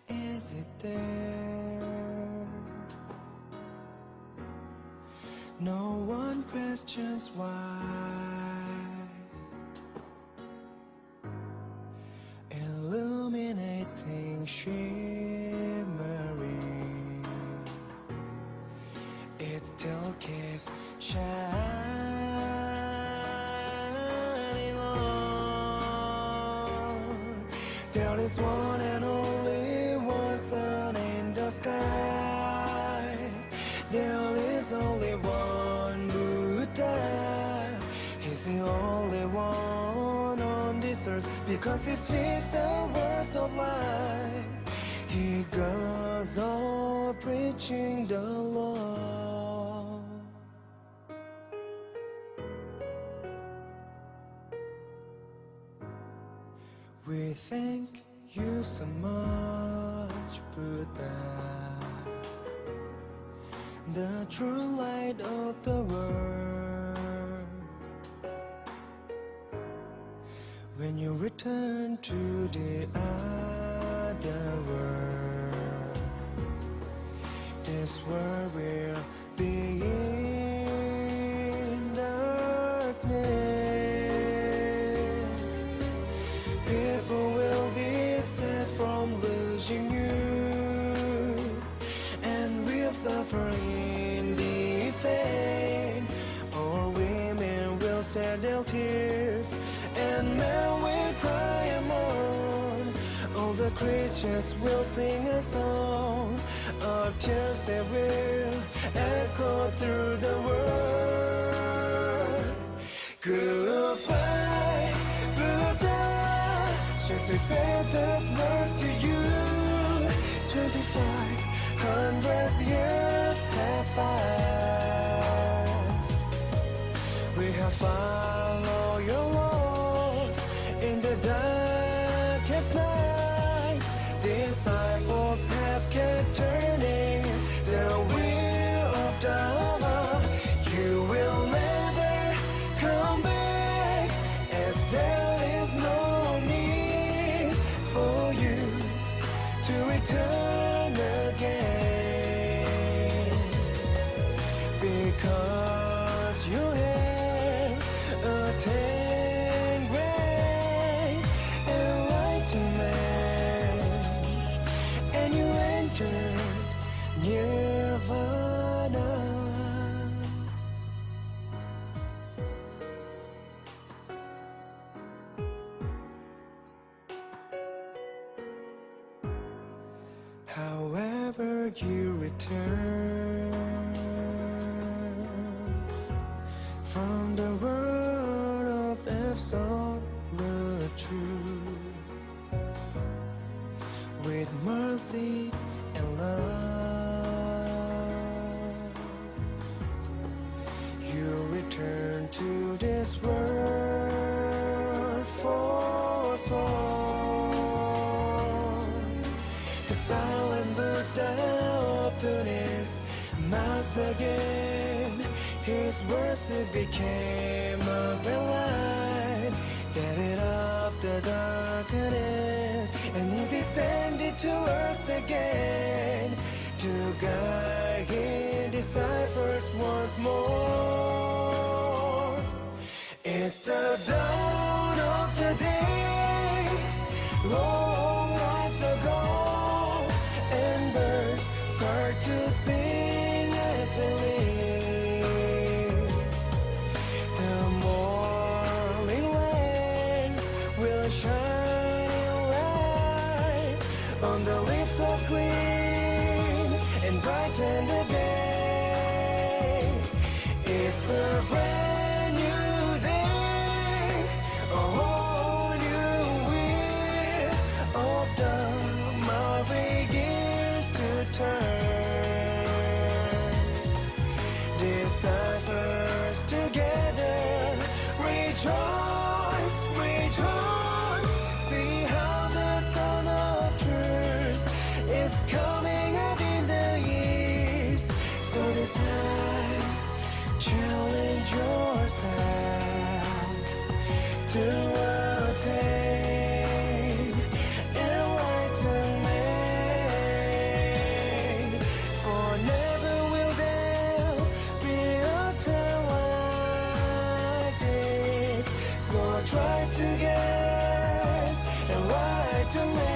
is it there? No one questions why. Illuminating, shimmering, it still keeps shining on. There is one and only one sun in the sky. There is only one Buddha. He's the only one on this earth, because he speaks the words of life. He goes on preaching the law. We thank you so much, Buddha, the true light of the world. When you return to the other world, this world will be in darkness. People will be set from losing you, and will suffer in defeat. Or women will shed their tears, and men will cry and mourn. All the creatures will sing a song of tears that will echo through the world. Goodbye, Buddha, just we say those words to you. 2,500 years have passed. We have followed your laws in the darkest nights. Disciples have kept turning the wheel of Dharma. You will never come back, as there is no need for you to return again, because you have attained great enlightenment, and you entered nirvana. However you return from mercy and love. You return to this world forsworn. The silent Buddha opened his mouth again. His words it became a light that it off the darkness, and he descended to earth again to guide his disciples once more. It's the dawn of the day, long nights ago, and birds start to sing happily. The morning rays will shine light on the leaves of green and brighten the day. It's a brand new day, a whole new wheel of dawn begins to turn. Disciples together rejoice, rejoice. See how the Son of Truth is coming out in the east. So this time, challenge yourself to attain enlightenment. For never will there be a time like this. So try to get enlightenment.